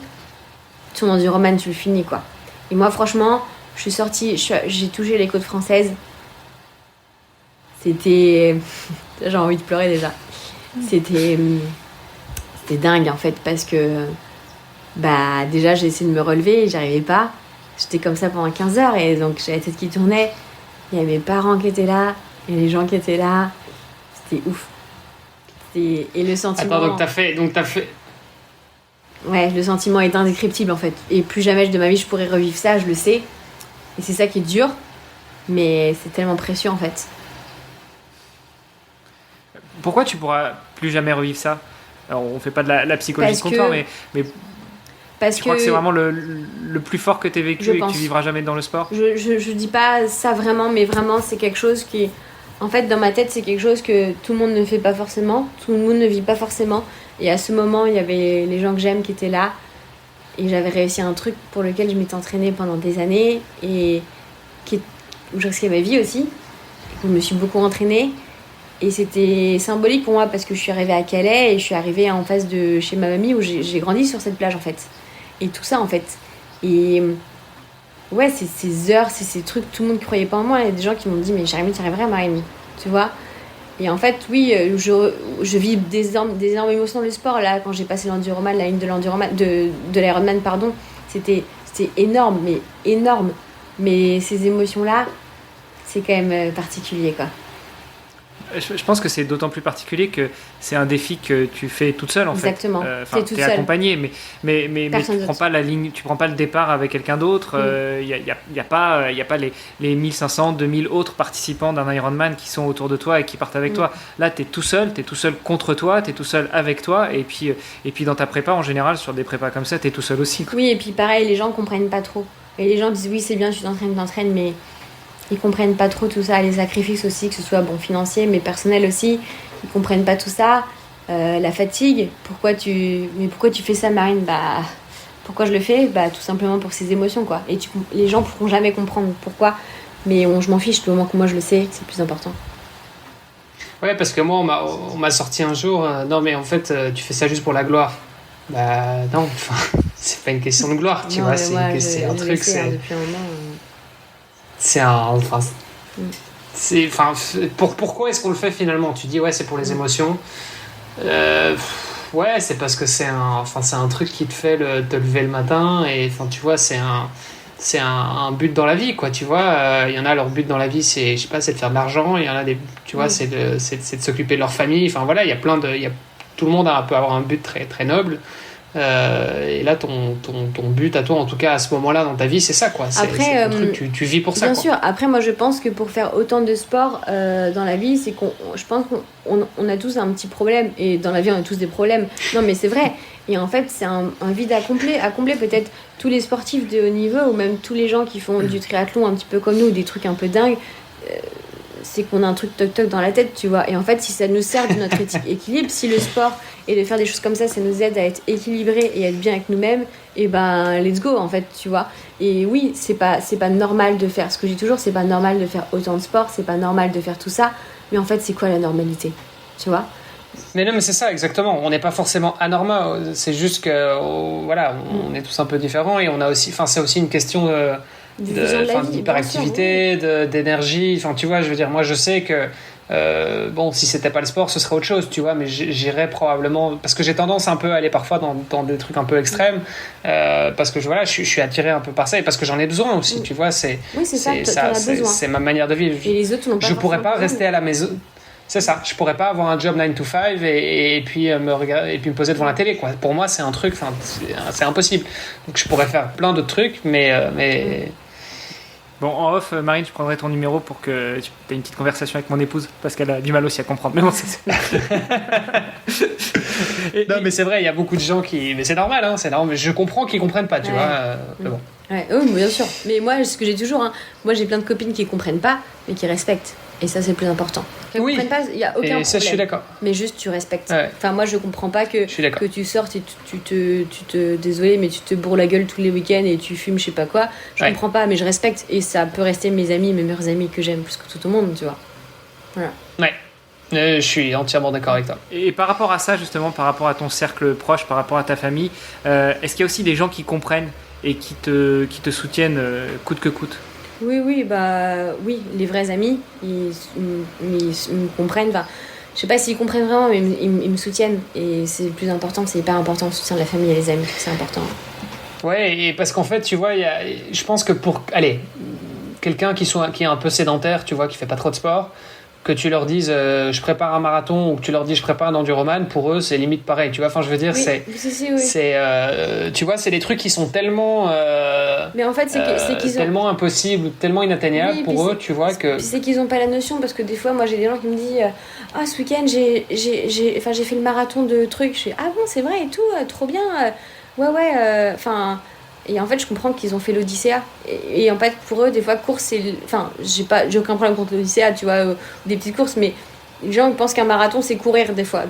Ton enduroman, tu le finis, quoi. Et moi, franchement, je suis sortie, j'ai touché les côtes françaises. C'était... J'ai envie de pleurer déjà. C'était dingue en fait parce que bah déjà j'ai essayé de me relever et j'y arrivais pas. J'étais comme ça pendant 15 heures et donc j'avais la tête qui tournait. Il y avait mes parents qui étaient là, il y avait les gens qui étaient là. C'était ouf. Et le sentiment... Attends, donc t'as fait... Ouais, le sentiment est indescriptible en fait. Et plus jamais de ma vie je pourrais revivre ça, je le sais. Et c'est ça qui est dur, mais c'est tellement précieux en fait. Pourquoi tu pourras plus jamais revivre ça ? Alors, on fait pas de la psychologie de comptoir, mais parce tu crois que c'est vraiment le plus fort que tu aies vécu et que tu vivras jamais dans le sport ? Je dis pas ça vraiment, mais vraiment c'est quelque chose qui... En fait, dans ma tête, c'est quelque chose que tout le monde ne fait pas forcément, tout le monde ne vit pas forcément. Et à ce moment, il y avait les gens que j'aime qui étaient là. Et j'avais réussi un truc pour lequel je m'étais entraînée pendant des années et où je risquais ma vie aussi. Je me suis beaucoup entraînée. Et c'était symbolique pour moi parce que je suis arrivée à Calais et je suis arrivée en face de chez ma mamie où j'ai grandi sur cette plage en fait. Et tout ça en fait. Et ouais, c'est ces heures, c'est ces trucs, tout le monde ne croyait pas en moi. Il y a des gens qui m'ont dit mais Jérémy, tu arriverais à Marine, tu vois. Et en fait, oui, je vis des énormes émotions dans le sport. Là, quand j'ai passé l'enduroman, la ligne de l'enduroman, de l'Ironman, pardon, c'était énorme, mais énorme. Mais ces émotions-là, c'est quand même particulier, quoi. Je pense que c'est d'autant plus particulier que c'est un défi que tu fais toute seule en Exactement. fait. Exactement. T'es accompagnée, mais tu prends pas la ligne, tu prends pas le départ avec quelqu'un d'autre. Il y a pas les 1500, 2000 autres participants d'un Ironman qui sont autour de toi et qui partent avec toi. Là, t'es tout seul contre toi, t'es tout seul avec toi. Et puis dans ta prépa en général, sur des prépas comme ça, t'es tout seul aussi. Oui, et puis pareil, les gens comprennent pas trop. Et les gens disent oui, c'est bien, tu t'entraînes, mais ils comprennent pas trop tout ça, les sacrifices aussi, que ce soit financier mais personnel aussi, ils comprennent pas tout ça, la fatigue, pourquoi tu fais ça Marine, pourquoi je le fais, tout simplement pour ces émotions quoi, et les gens pourront jamais comprendre pourquoi, mais je m'en fiche, du moment que moi je le sais, c'est le plus important. Ouais, parce que moi on m'a sorti un jour, non mais en fait tu fais ça juste pour la gloire. Non, c'est pas une question de gloire, tu vois, c'est un truc, c'est... Depuis un moment, pourquoi est-ce qu'on le fait finalement ? Tu dis ouais, c'est pour les émotions. Ouais, c'est parce que c'est un truc qui te fait te lever le matin et tu vois, c'est un but dans la vie quoi, tu vois. Il y en a, leur but dans la vie c'est, je sais pas, c'est de faire de l'argent. Il y en a tu vois, c'est de s'occuper de leur famille. Enfin voilà, tout le monde peut avoir un but très très noble. Et là ton but à toi, en tout cas à ce moment-là dans ta vie, c'est ça quoi. C'est un truc, tu vis pour ça. Bien sûr. Après moi je pense que pour faire autant de sport dans la vie, c'est je pense qu'on a tous un petit problème, et dans la vie on a tous des problèmes. Non mais c'est vrai. Et en fait c'est un vide à combler peut-être tous les sportifs de haut niveau ou même tous les gens qui font du triathlon un petit peu comme nous, des trucs un peu dingues. c'est qu'on a un truc toc-toc dans la tête, tu vois. Et en fait, si ça nous sert de notre équilibre, si le sport et de faire des choses comme ça nous aide à être équilibrés et à être bien avec nous-mêmes, et ben, let's go, en fait, tu vois. Et oui, c'est pas normal de faire, ce que je dis toujours, c'est pas normal de faire autant de sport, c'est pas normal de faire tout ça, mais en fait, c'est quoi la normalité, tu vois? Mais non, mais c'est ça, exactement. On n'est pas forcément anormal. C'est juste que, voilà, on est tous un peu différents et on a aussi, enfin, c'est aussi une question d'hyperactivité, d'énergie. Enfin, tu vois, je veux dire, moi, je sais que, bon, si c'était pas le sport, ce serait autre chose, tu vois, mais j'irais probablement, parce que j'ai tendance un peu à aller parfois dans des trucs un peu extrêmes, parce que voilà, je suis attiré un peu par ça et parce que j'en ai besoin aussi, tu vois, c'est ma manière de vivre. Et les autres n'ont pas. Je pourrais pas rester à la maison. C'est ça, je pourrais pas avoir un job 9 to 5 et puis me poser devant la télé, quoi. Pour moi, c'est un truc, enfin, c'est impossible. Donc je pourrais faire plein d'autres trucs, mais... Bon, en off, Marine, je prendrai ton numéro pour que tu aies une petite conversation avec mon épouse, parce qu'elle a du mal aussi à comprendre. Mais bon, non, mais c'est vrai, il y a beaucoup de gens qui... Mais c'est normal, hein, c'est normal. Mais je comprends qu'ils comprennent pas, tu vois. Mais bon. Ouais, oui, bien sûr. Mais moi, ce que j'ai toujours, moi, j'ai plein de copines qui comprennent pas, mais qui respectent. Et ça, c'est le plus important. Qu'elles comprennent pas, il y a aucun problème. Ça, je suis d'accord. Mais juste, tu respectes. Ouais. Enfin, moi, je comprends pas que tu sortes et tu te désolé, mais tu te bourres la gueule tous les week-ends et tu fumes, je sais pas quoi. Je comprends pas, mais je respecte. Et ça peut rester mes meilleurs amis que j'aime plus que tout le monde, tu vois. Voilà. Ouais. Je suis entièrement d'accord avec toi. Et par rapport à ça, justement, par rapport à ton cercle proche, par rapport à ta famille, est-ce qu'il y a aussi des gens qui comprennent et qui te soutiennent coûte que coûte? Oui, les vrais amis, ils me comprennent. Enfin, je sais pas s'ils comprennent vraiment, mais ils me soutiennent. Et c'est le plus important, c'est hyper important, le soutien de la famille et les amis, c'est important. Ouais, et parce qu'en fait, tu vois, je pense que quelqu'un qui est un peu sédentaire, tu vois, qui fait pas trop de sport, que tu leur dises je prépare un marathon ou que tu leur dis je prépare un enduroman, pour eux c'est limite pareil, tu vois. Enfin, je veux dire, tu vois, c'est des trucs qui sont tellement mais en fait c'est qu'ils tellement impossibles, tellement inatteignables pour eux, tu vois, que c'est qu'ils ont pas la notion, parce que des fois moi j'ai des gens qui me disent ce week-end j'ai fait le marathon de trucs, je fais ah bon c'est vrai et tout, trop bien, enfin. Et en fait, je comprends qu'ils ont fait l'Odyssea. Et en fait, pour eux, des fois, course, c'est... Enfin, j'ai aucun problème contre l'Odyssea, tu vois, des petites courses, mais les gens ils pensent qu'un marathon, c'est courir, des fois.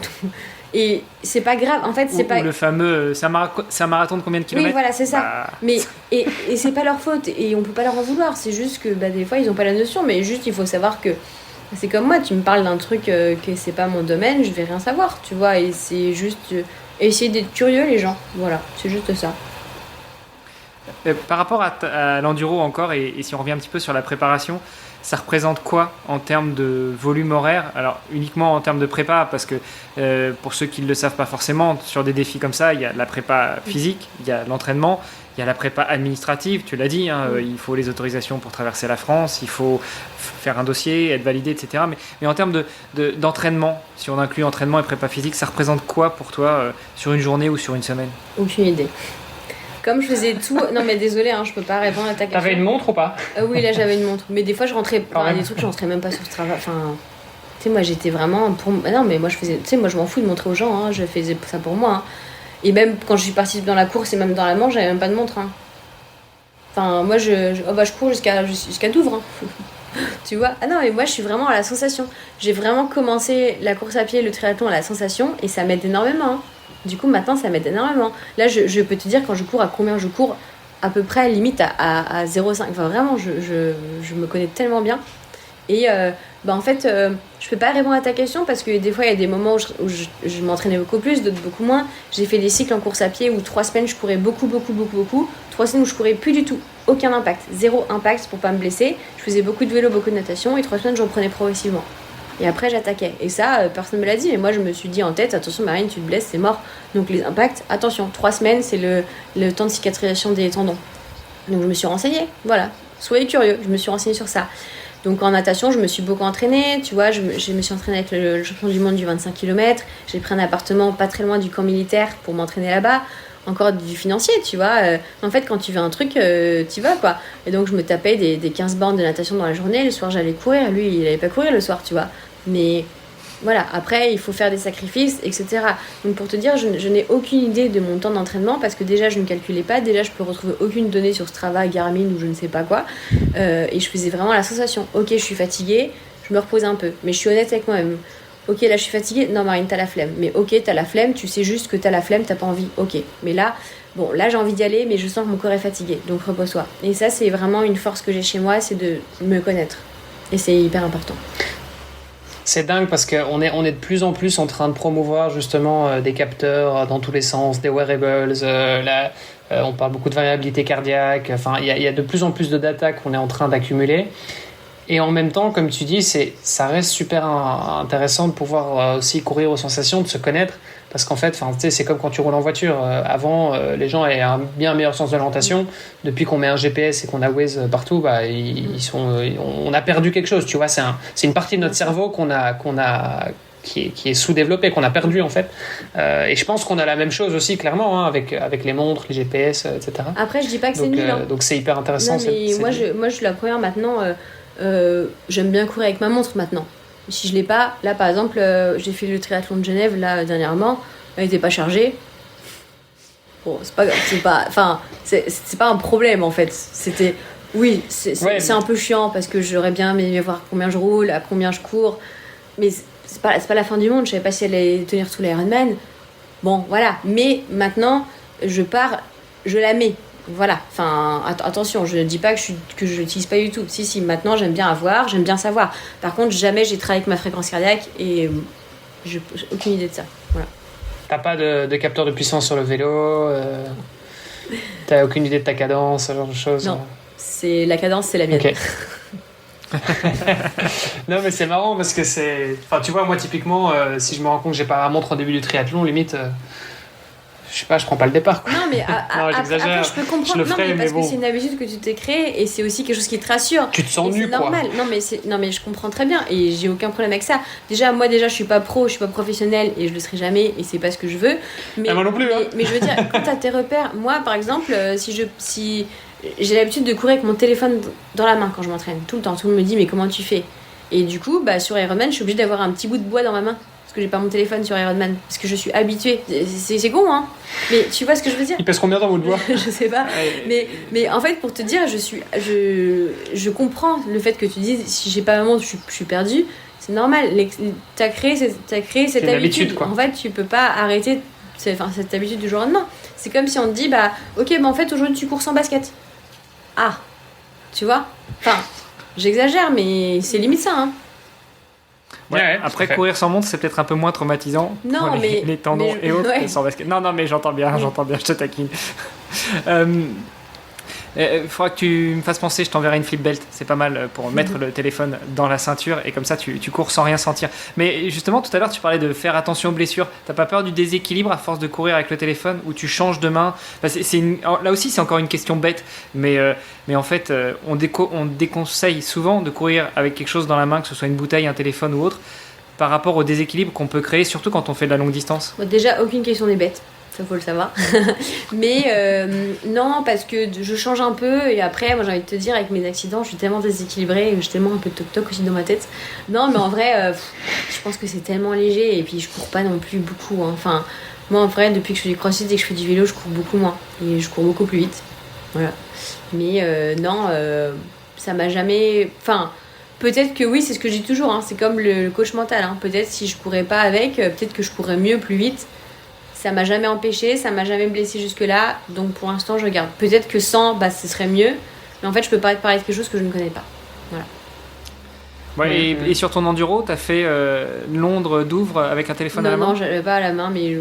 Et c'est pas grave. En fait, c'est pas... le fameux... C'est un marathon de combien de kilomètres? Oui, voilà, c'est ça. Mais, et c'est pas leur faute. Et on peut pas leur en vouloir. C'est juste que, des fois, ils ont pas la notion. Mais juste, il faut savoir que... C'est comme moi, tu me parles d'un truc que c'est pas mon domaine, je vais rien savoir, tu vois. Et c'est juste... essayer d'être curieux, les gens. Voilà, c'est juste ça. Par rapport à l'enduro encore, et si on revient un petit peu sur la préparation, ça représente quoi en termes de volume horaire? Alors uniquement en termes de prépa, parce que pour ceux qui ne le savent pas forcément, sur des défis comme ça, il y a la prépa physique, il y a l'entraînement, il y a la prépa administrative, tu l'as dit, hein, il faut les autorisations pour traverser la France, il faut faire un dossier, être validé, etc. Mais en termes d'entraînement, si on inclut entraînement et prépa physique, ça représente quoi pour toi sur une journée ou sur une semaine? Aucune idée. Comme je faisais tout... Non mais désolé, je peux pas répondre à ta question. T'avais une montre ou pas? Oui, là j'avais une montre. Mais des fois je rentrais... des trucs, je rentrais même pas sur ce travail. Enfin... Tu sais, moi j'étais vraiment... Non mais moi je faisais... Tu sais, moi je m'en fous de montrer aux gens, je faisais ça pour moi. Et même quand je suis partie dans la course et même dans la manche, j'avais même pas de montre. Enfin, moi je cours jusqu'à Douvres. Tu vois? Ah non, mais moi je suis vraiment à la sensation. J'ai vraiment commencé la course à pied, le triathlon à la sensation, et ça m'aide énormément. Du coup, maintenant, ça m'aide énormément. Là, je peux te dire quand je cours, à combien je cours, à peu près, limite à 0,5. Enfin, vraiment, je me connais tellement bien. Et en fait, je peux pas répondre à ta question parce que des fois, il y a des moments où je m'entraînais beaucoup plus, d'autres beaucoup moins. J'ai fait des cycles en course à pied où 3 semaines, je courais beaucoup. 3 semaines où je courais plus du tout. Aucun impact. 0 impact pour pas me blesser. Je faisais beaucoup de vélo, beaucoup de natation. Et 3 semaines, j'en prenais progressivement. Et après, j'attaquais. Et ça, personne ne me l'a dit. Mais moi, je me suis dit en tête, attention Marine, tu te blesses, c'est mort. Donc les impacts, attention. 3 semaines, c'est le temps de cicatrisation des tendons. Donc je me suis renseignée. Voilà. Soyez curieux. Je me suis renseignée sur ça. Donc en natation, je me suis beaucoup entraînée. Tu vois, je me suis entraînée avec le champion du monde du 25 km. J'ai pris un appartement pas très loin du camp militaire pour m'entraîner là-bas. Encore du financier, tu vois. En fait, quand tu veux un truc, t'y vas, quoi. Et donc, je me tapais des 15 bornes de natation dans la journée. Le soir, j'allais courir. Lui, il allait pas courir le soir, tu vois. Mais voilà, après, il faut faire des sacrifices, etc. Donc, pour te dire, je n'ai aucune idée de mon temps d'entraînement parce que déjà, je ne calculais pas. Déjà, je peux retrouver aucune donnée sur Strava, Garmin ou je ne sais pas quoi. Et je faisais vraiment la sensation. Ok, je suis fatiguée. je me repose un peu. Mais je suis honnête avec moi-même. Ok, là je suis fatiguée. Non, Marine, t'as la flemme. Mais ok, t'as la flemme, tu sais juste que t'as la flemme, t'as pas envie. Ok. Mais là, bon, là j'ai envie d'y aller, mais je sens que mon corps est fatigué. Donc repose-toi. Et ça, c'est vraiment une force que j'ai chez moi, c'est de me connaître. Et c'est hyper important. C'est dingue parce qu'on est de plus en plus en train de promouvoir justement des capteurs dans tous les sens, des wearables, on parle beaucoup de variabilité cardiaque, enfin il y a de plus en plus de data qu'on est en train d'accumuler. Et en même temps, comme tu dis, ça reste super intéressant de pouvoir aussi courir aux sensations, de se connaître. Parce qu'en fait, c'est comme quand tu roules en voiture. Avant, les gens avaient un bien meilleur sens de l'orientation. Depuis qu'on met un GPS et qu'on a Waze partout, on a perdu quelque chose. Tu vois, c'est une partie de notre cerveau qui est sous-développée, qu'on a perdu en fait. Et je pense qu'on a la même chose aussi, clairement, avec les montres, les GPS, etc. Après, je dis pas que c'est nul. Donc c'est hyper intéressant. Non, mais moi, je suis la première maintenant. J'aime bien courir avec ma montre maintenant. Si je l'ai pas, là par exemple, j'ai fait le triathlon de Genève là dernièrement, elle était pas chargée. Bon, c'est pas un problème en fait. C'était, oui, c'est un peu chiant parce que j'aurais bien aimé voir combien je roule, à combien je cours, mais c'est pas la fin du monde. Je savais pas si elle allait tenir tous les Ironman. Bon, voilà. Mais maintenant, je pars, je la mets. Voilà, enfin attention, je ne dis pas que je l'utilise pas du tout. Si, maintenant j'aime bien savoir. Par contre, jamais j'ai travaillé avec ma fréquence cardiaque et j'ai aucune idée de ça. Voilà. T'as pas de capteur de puissance sur le vélo, t'as aucune idée de ta cadence, ce genre de choses? Non, la cadence, c'est la mienne. Okay. Non mais c'est marrant parce que tu vois, moi typiquement, si je me rends compte que j'ai pas la montre au début du triathlon, limite... je sais pas, je prends pas le départ quoi. Non mais non, après je peux comprendre. Je le ferai, parce mais bon. que c'est une habitude que tu t'es créée et c'est aussi quelque chose qui te rassure. Tu te sens nu quoi. C'est normal. Non mais je comprends très bien et j'ai aucun problème avec ça. Moi je suis pas pro, je suis pas professionnelle et je le serai jamais et c'est pas ce que je veux. Mais moi non plus. Mais je veux dire, quand t'as tes repères, moi par exemple, si j'ai l'habitude de courir avec mon téléphone dans la main quand je m'entraîne tout le temps, tout le monde me dit mais comment tu fais? Et du coup, sur Ironman, je suis obligée d'avoir un petit bout de bois dans ma main. Que j'ai pas mon téléphone sur Ironman parce que je suis habituée. C'est con hein, mais tu vois ce que je veux dire? Il pèse combien dans votre bois? Je sais pas. Mais en fait, pour te dire, je comprends le fait que tu dises si j'ai pas ma montre, je suis perdue. C'est normal. T'as créé cette habitude. Quoi. En fait, tu peux pas arrêter cette habitude du jour au lendemain. C'est comme si on te dit en fait aujourd'hui tu cours sans basket. Ah, tu vois? Enfin, j'exagère, mais c'est limite ça hein. Ouais, après, courir sans montre, c'est peut-être un peu moins traumatisant pour les tendons et autres que sans basket. Non, mais j'entends bien, je te taquine. Faudra que tu me fasses penser, je t'enverrai une flip belt, c'est pas mal pour mettre le téléphone dans la ceinture et comme ça tu cours sans rien sentir. Mais justement, tout à l'heure, tu parlais de faire attention aux blessures. T'as pas peur du déséquilibre à force de courir avec le téléphone où tu changes de main? Là aussi, c'est encore une question bête, mais en fait, on déconseille souvent de courir avec quelque chose dans la main, que ce soit une bouteille, un téléphone ou autre, par rapport au déséquilibre qu'on peut créer, surtout quand on fait de la longue distance. Déjà, aucune question n'est bête. Ça faut le savoir. Mais non, parce que je change un peu et après, moi j'ai envie de te dire, avec mes accidents, je suis tellement déséquilibrée, j'ai tellement un peu de toc-toc aussi dans ma tête. Non, mais en vrai, je pense que c'est tellement léger et puis je cours pas non plus beaucoup. Hein. Enfin, moi en vrai, depuis que je fais du crossfit et que je fais du vélo, je cours beaucoup moins et je cours beaucoup plus vite. Voilà. Mais non, ça m'a jamais. Enfin, peut-être que oui, c'est ce que je dis toujours. Hein. C'est comme le coach mental. Hein. Peut-être si je courais pas avec, peut-être que je courrais mieux, plus vite. Ça m'a jamais empêché, ça m'a jamais blessé jusque-là, donc pour l'instant je garde. Peut-être que sans, ce serait mieux, mais en fait je peux pas parler de quelque chose que je ne connais pas. Voilà. Ouais, et sur ton enduro, t'as fait Londres-Douvres avec un téléphone à la main? Non, j'avais pas à la main, mais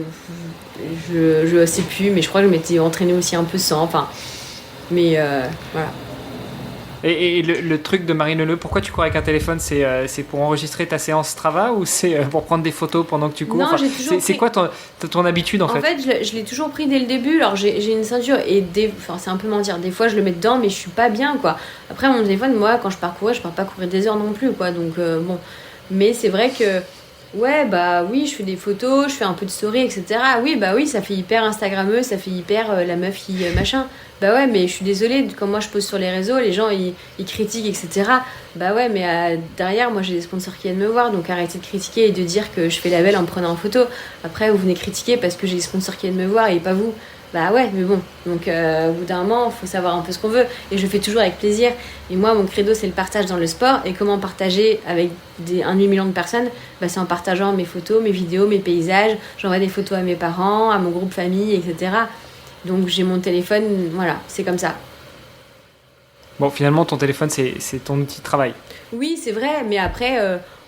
je sais plus, mais je crois que je m'étais entraînée aussi un peu sans, mais voilà. Et le truc de Marine Leleu, pourquoi tu cours avec un téléphone? C'est pour enregistrer ta séance Strava ou c'est pour prendre des photos pendant que tu cours? Non, j'ai toujours c'est quoi ton habitude en fait? En fait, je l'ai toujours pris dès le début. Alors j'ai une ceinture et c'est un peu mentir. Des fois je le mets dedans, mais je suis pas bien quoi. Après mon téléphone, moi quand je pars courir, je pars pas courir des heures non plus quoi. Donc bon, mais c'est vrai que ouais oui, je fais des photos, je fais un peu de story, etc. Oui, ça fait hyper Instagrammeux, ça fait hyper la meuf qui machin. Ouais, mais je suis désolée, quand moi je pose sur les réseaux, les gens ils critiquent, etc. Ouais, mais derrière, moi j'ai des sponsors qui viennent me voir, donc arrêtez de critiquer et de dire que je fais la belle en me prenant en photo. Après, vous venez critiquer parce que j'ai des sponsors qui viennent me voir et pas vous. Bah ouais, mais bon. Donc au bout d'un moment, il faut savoir un peu ce qu'on veut. Et je fais toujours avec plaisir. Et moi, mon credo, c'est le partage dans le sport. Et comment partager avec un demi-million de personnes? Bah, c'est en partageant mes photos, mes vidéos, mes paysages. J'envoie des photos à mes parents, à mon groupe famille, etc. Donc j'ai mon téléphone, voilà, c'est comme ça. Bon, finalement, ton téléphone, c'est ton outil de travail. Oui, c'est vrai, mais après,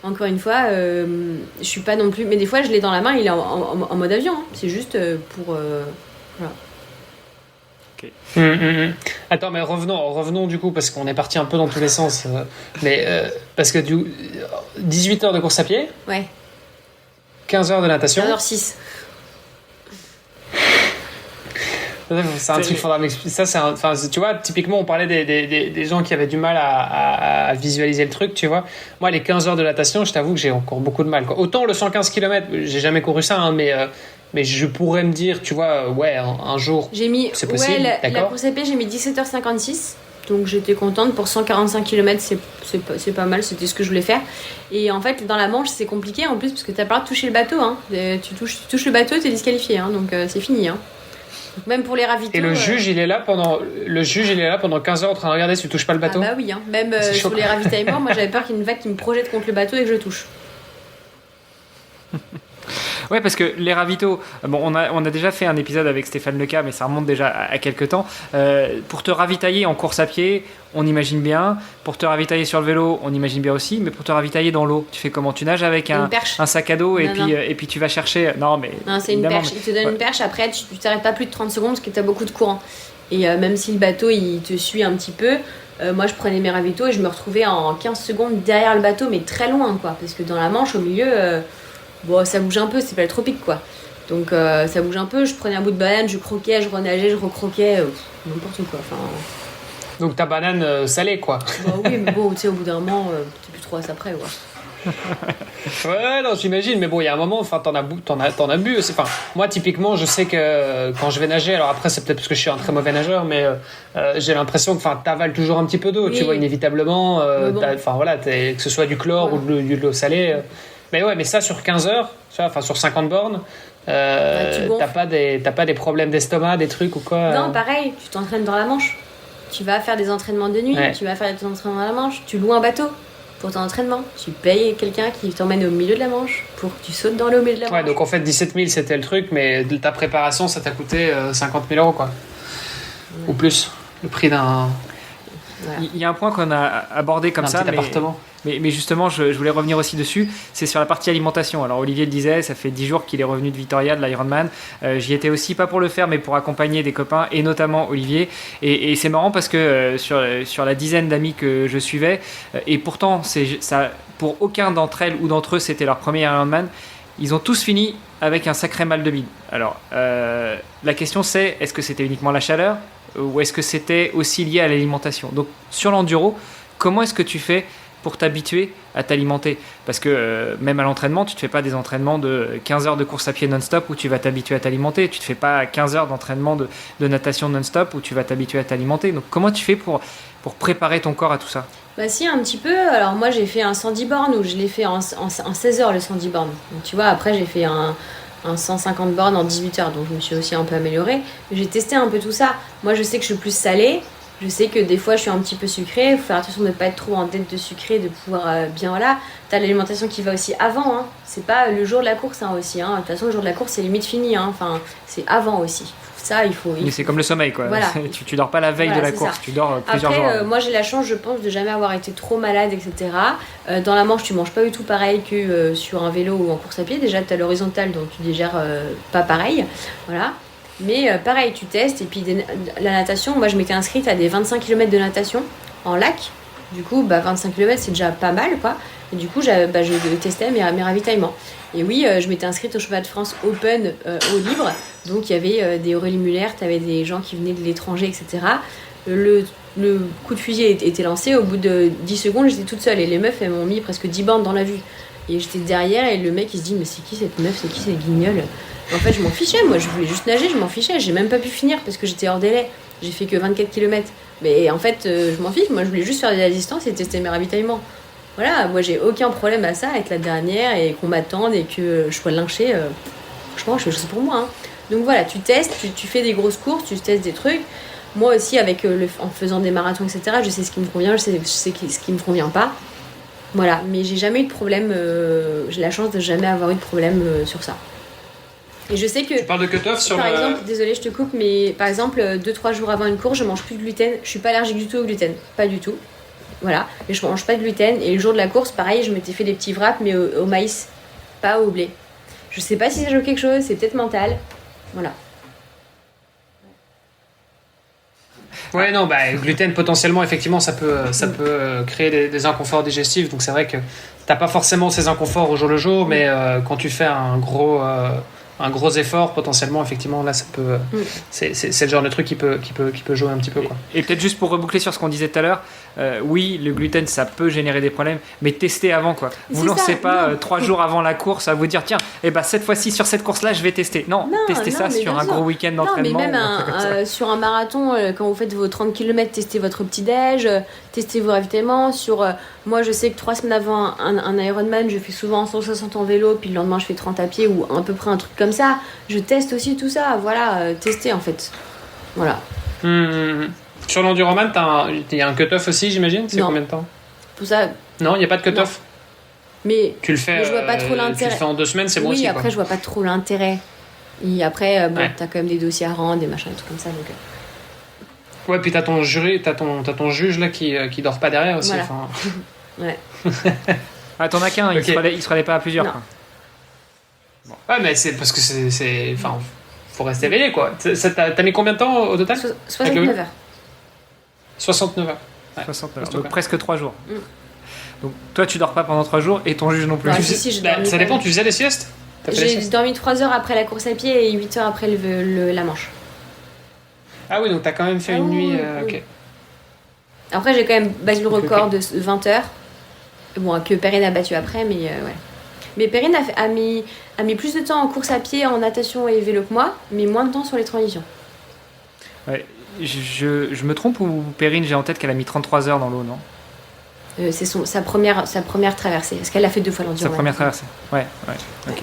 encore une fois, je suis pas non plus... Mais des fois, je l'ai dans la main, il est en mode avion. Hein. C'est juste pour... voilà. Okay. Attends, mais revenons du coup, parce qu'on est parti un peu dans tous les sens. Parce que 18 heures de course à pied, ouais. 15 heures de natation. 15h06. C'est un truc qu'il faudra m'expliquer. Ça, tu vois, typiquement, on parlait des gens qui avaient du mal à visualiser le truc, tu vois. Moi, les 15 heures de natation, je t'avoue que j'ai encore beaucoup de mal, quoi. Autant le 115 km, j'ai jamais couru ça, hein, mais je pourrais me dire, tu vois, ouais, un jour, c'est possible. Ouais, la course à pied, j'ai mis 17h56. Donc j'étais contente pour 145 km, c'est pas mal, c'était ce que je voulais faire. Et en fait, dans la Manche, c'est compliqué en plus parce que t'as pas le droit de toucher le bateau. Hein. Tu touches le bateau, t'es disqualifié, hein, donc c'est fini. Hein. Donc, même pour les ravitaux. Et le juge, il est là pendant 15 heures en train de regarder si tu touches pas le bateau. Ah bah oui, hein. Même sur les ravitaillements, moi j'avais peur qu'il y ait une vague qui me projette contre le bateau et que je touche. Ouais, parce que les ravitaux, bon, on a déjà fait un épisode avec Stéphane Leca, mais ça remonte déjà à quelques temps. Pour te ravitailler en course à pied, on imagine bien. Pour te ravitailler sur le vélo, on imagine bien aussi. Mais pour te ravitailler dans l'eau, tu fais comment? Tu nages avec un sac à dos et puis tu vas chercher. Non, c'est une perche. Il te donne une perche. Après, tu t'arrêtes pas plus de 30 secondes parce que tu as beaucoup de courant. Et même si le bateau il te suit un petit peu, moi je prenais mes ravitaux et je me retrouvais en 15 secondes derrière le bateau, mais très loin, quoi. Parce que dans la Manche, au milieu. Bon, ça bouge un peu, c'est pas le tropique, quoi. Donc ça bouge un peu, je prenais un bout de banane, je croquais, je renageais, je recroquais, n'importe quoi. Enfin... Donc ta banane salée, quoi. Bah oui, mais bon, tu sais, au bout d'un moment, t'es plus trop à ça près, quoi. Ouais, non, j'imagine, mais bon, il y a un moment, enfin, t'en as bu. Enfin, moi, typiquement, je sais que quand je vais nager, alors après, c'est peut-être parce que je suis un très mauvais nageur, mais j'ai l'impression que, enfin, t'avales toujours un petit peu d'eau, oui. Tu vois, inévitablement, enfin, voilà, que ce soit du chlore ou de l'eau salée. Mais ouais, mais ça sur 15 heures, enfin sur 50 bornes, t'as pas des problèmes d'estomac, des trucs ou quoi? Non, pareil, tu t'entraînes dans la Manche. Tu vas faire des entraînements de nuit, tu vas faire des entraînements dans la Manche, tu loues un bateau pour ton entraînement. Tu payes quelqu'un qui t'emmène au milieu de la Manche pour que tu sautes dans l'eau au milieu de la Manche. Ouais, donc en fait 17 000 c'était le truc, mais ta préparation ça t'a coûté 50 000 euros, quoi. Ou plus, le prix d'un... Voilà. Il y a un point qu'on a abordé comme ça, mais justement, je voulais revenir aussi dessus. C'est sur la partie alimentation. Alors, Olivier le disait, ça fait 10 jours qu'il est revenu de Vitoria, de l'Ironman. J'y étais aussi, pas pour le faire, mais pour accompagner des copains, et notamment Olivier. Et c'est marrant parce que sur la dizaine d'amis que je suivais, et pourtant, ça, pour aucun d'entre elles ou d'entre eux, c'était leur premier Ironman, ils ont tous fini avec un sacré mal de bide. Alors, la question c'est, est-ce que c'était uniquement la chaleur ou est-ce que c'était aussi lié à l'alimentation? Donc, sur l'enduro, comment est-ce que tu fais pour t'habituer à t'alimenter? Parce que même à l'entraînement, tu ne te fais pas des entraînements de 15 heures de course à pied non-stop où tu vas t'habituer à t'alimenter. Tu ne te fais pas 15 heures d'entraînement de natation non-stop où tu vas t'habituer à t'alimenter. Donc, comment tu fais pour préparer ton corps à tout ça? Bah si, un petit peu. Alors moi, j'ai fait un 110 bornes où je l'ai fait en 16 heures, le 110 bornes. Donc, tu vois, après, j'ai fait un 150 bornes en 18 heures, donc je me suis aussi un peu améliorée. J'ai testé un peu tout ça. Moi, je sais que je suis plus salée. Je sais que des fois, je suis un petit peu sucrée. Il faut faire attention de ne pas être trop en tête de sucré, de pouvoir bien... Voilà. T'as l'alimentation qui va aussi avant. Hein. C'est pas le jour de la course aussi. Hein. De toute façon, le jour de la course, c'est limite fini. Hein. Enfin, c'est avant aussi. Ça, Mais c'est comme le sommeil, quoi. Voilà. tu dors pas la veille de la course, tu dors plusieurs jours. Après, moi j'ai la chance, je pense, de jamais avoir été trop malade, etc. Dans la Manche, tu manges pas du tout pareil que sur un vélo ou en course à pied. Déjà, tu as l'horizontale, donc tu digères pas pareil. Voilà. Mais pareil, tu testes. Et puis la natation, moi je m'étais inscrite à des 25 km de natation en lac. Du coup, 25 km, c'est déjà pas mal, quoi. Et du coup, je testais mes ravitaillements. Et oui, je m'étais inscrite au championnat de France Open au libre. Donc, il y avait des Aurélie Muller, tu avais des gens qui venaient de l'étranger, etc. Le coup de fusil était lancé. Au bout de 10 secondes, j'étais toute seule. Et les meufs, elles m'ont mis presque 10 bandes dans la vue. Et j'étais derrière, et le mec, il se dit, mais c'est qui cette meuf? C'est qui cette guignole? En fait, je m'en fichais. Moi, je voulais juste nager, je m'en fichais. J'ai même pas pu finir parce que j'étais hors délai. J'ai fait que 24 km. Mais en fait, je m'en fiche. Moi, je voulais juste faire de la distance et tester mes ravitaillements. Voilà, moi j'ai aucun problème à ça, être la dernière et qu'on m'attende et que je sois lynchée. Franchement, c'est pour moi. Hein. Donc voilà, tu testes, tu fais des grosses courses, tu testes des trucs. Moi aussi, en faisant des marathons, etc., je sais ce qui me convient, je sais ce qui me convient pas. Voilà, mais j'ai jamais eu de problème, j'ai la chance de jamais avoir eu de problème sur ça. Et je sais que... Tu parles de cut-off sur par exemple, désolée, je te coupe, mais par exemple, 2-3 jours avant une course, je mange plus de gluten. Je suis pas allergique du tout au gluten, pas du tout. Voilà, mais je mange pas de gluten. Et le jour de la course, pareil, je m'étais fait des petits wraps, mais au maïs, pas au blé. Je sais pas si ça joue quelque chose, c'est peut-être mental. Voilà. Ouais, non, gluten, potentiellement, effectivement, ça peut créer des inconforts digestifs. Donc, c'est vrai que t'as pas forcément ces inconforts au jour le jour, mais quand tu fais un gros effort, potentiellement, effectivement, là, ça peut. C'est le genre de truc qui peut jouer un petit peu, quoi. Et peut-être juste pour reboucler sur ce qu'on disait tout à l'heure, oui, le gluten, ça peut générer des problèmes, mais testez avant, quoi. Vous lancez pas 3 jours avant la course à vous dire, tiens, cette fois-ci, sur cette course-là, je vais tester. Non, testez ça sur un gros week-end d'entraînement. Non, mais même sur un marathon, quand vous faites vos 30 km, testez votre petit-déj, testez vos ravitaillements. Moi, je sais que 3 semaines avant un Ironman, je fais souvent 160 en vélo, puis le lendemain, je fais 30 à pied ou à peu près un truc comme ça. Je teste aussi tout ça. Voilà, tester en fait. Voilà. Sur l'enduroman, il y a un cut-off aussi, j'imagine. C'est combien de temps? Pour ça. Non, il n'y a pas de cut-off. Mais tu le fais. Je vois pas trop l'intérêt. Tu le fais en 2 semaines, c'est bon aussi. Oui, après, quoi. je vois pas trop l'intérêt. Et après, t'as quand même des dossiers à rendre, des machins, des trucs comme ça. Donc... Ouais, puis t'as ton juge là qui dort pas derrière aussi. Voilà. Ouais. T'en as qu'un, okay. il se relève pas à plusieurs. Non. Quoi. Bon. Ouais, mais c'est parce que c'est. Enfin, faut rester éveillé, quoi. T'as mis combien de temps au total? 69 heures. 69 heures. Ouais, 69 heures. Donc presque 3 jours. Donc toi, tu dors pas pendant 3 jours et ton juge non plus. Ouais, si, ça dépend, tu faisais des siestes? J'ai dormi 3 heures après la course à pied et 8 heures après la manche. Ah oui, donc t'as quand même fait une nuit. Ok. Après, j'ai quand même battu le record de 20 heures. Bon, que Perrine a battu après, mais ouais. Mais Perrine a mis plus de temps en course à pied, en natation et vélo que moi, mais moins de temps sur les transitions. Ouais. Je me trompe ou Perrine, j'ai en tête qu'elle a mis 33 heures dans l'eau, non? C'est sa première traversée. Est-ce qu'elle a fait 2 fois l'enduro? Sa première traversée. Ouais. Ok.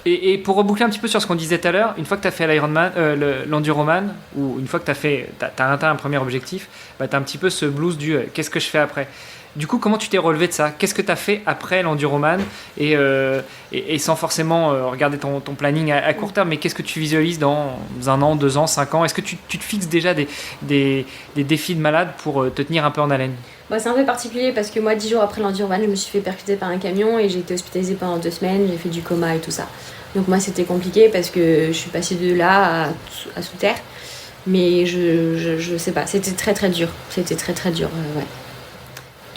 Et pour reboucler un petit peu sur ce qu'on disait tout à l'heure, une fois que tu as fait l'Ironman, l'enduroman, ou une fois que tu as atteint un premier objectif, tu as un petit peu ce blues du qu'est-ce que je fais après. Du coup, comment tu t'es relevé de ça? Qu'est-ce que tu as fait après l'enduroman et sans forcément regarder ton planning à court terme, mais qu'est-ce que tu visualises dans 1 an, 2 ans, 5 ans? Est-ce que tu te fixes déjà des défis de malade pour te tenir un peu en haleine? C'est un peu particulier parce que moi, 10 jours après l'enduroman, je me suis fait percuter par un camion et j'ai été hospitalisée pendant 2 semaines, j'ai fait du coma et tout ça. Donc moi, c'était compliqué parce que je suis passée de là à sous terre. Mais je sais pas, c'était très très dur. C'était très très dur, ouais.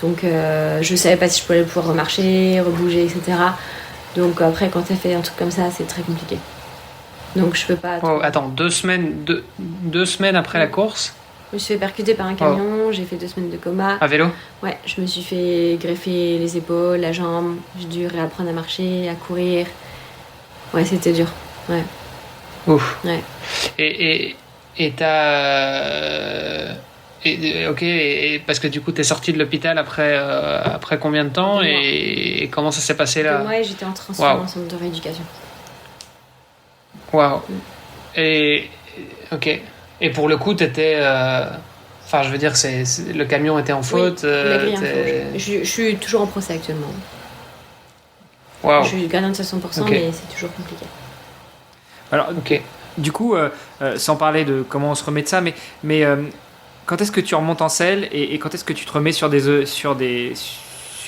Donc je savais pas si je pouvais pouvoir remarcher, rebouger, etc. Donc après, quand t'as fait un truc comme ça, c'est très compliqué. Donc je peux pas... attends, 2 semaines après la course? Je me suis fait percuter par un camion, j'ai fait 2 semaines de coma. À vélo? Ouais, je me suis fait greffer les épaules, la jambe. J'ai dû réapprendre à marcher, à courir. Ouais, c'était dur. Ouais. Ouf. Ouais. Et t'as... ok, parce que du coup, t'es sortie de l'hôpital après combien de temps et comment ça s'est passé là? Moi, j'étais en transfert en centre de rééducation. Waouh. Et ok. Et pour le coup, t'étais... Enfin, je veux dire, le camion était en faute. Oui, je suis toujours en procès actuellement. Wow. Je suis gagnante à 100%, mais c'est toujours compliqué. Alors, du coup, sans parler de comment on se remet de ça, mais quand est-ce que tu remontes en selle et quand est-ce que tu te remets sur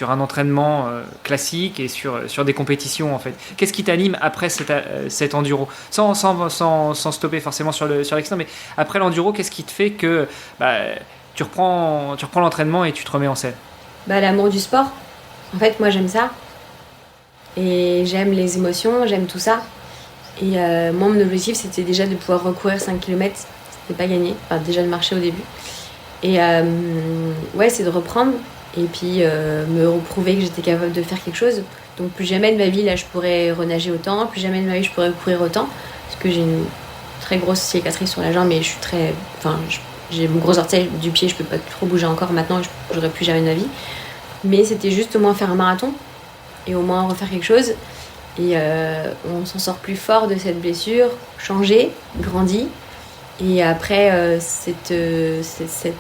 un entraînement classique et sur des compétitions en fait? Qu'est-ce qui t'anime après cet enduro, sans stopper forcément sur l'excellent, mais après l'enduro, qu'est-ce qui te fait que tu reprends l'entraînement et tu te remets en selle? L'amour du sport. En fait, moi j'aime ça et j'aime les émotions, j'aime tout ça. Et moi, mon objectif, c'était déjà de pouvoir recourir 5 km. C'était pas gagné, enfin déjà de marcher au début. Et ouais, c'est de reprendre et puis me reprouver que j'étais capable de faire quelque chose. Donc plus jamais de ma vie, là, je pourrais renager autant. Plus jamais de ma vie, je pourrais courir autant. Parce que j'ai une très grosse cicatrice sur la jambe et je suis très... Enfin, j'ai mon gros orteil du pied, je peux pas trop bouger encore maintenant. Je n'aurais plus jamais de ma vie. Mais c'était juste au moins faire un marathon et au moins refaire quelque chose. Et on s'en sort plus fort de cette blessure, changé, grandi. Et après cet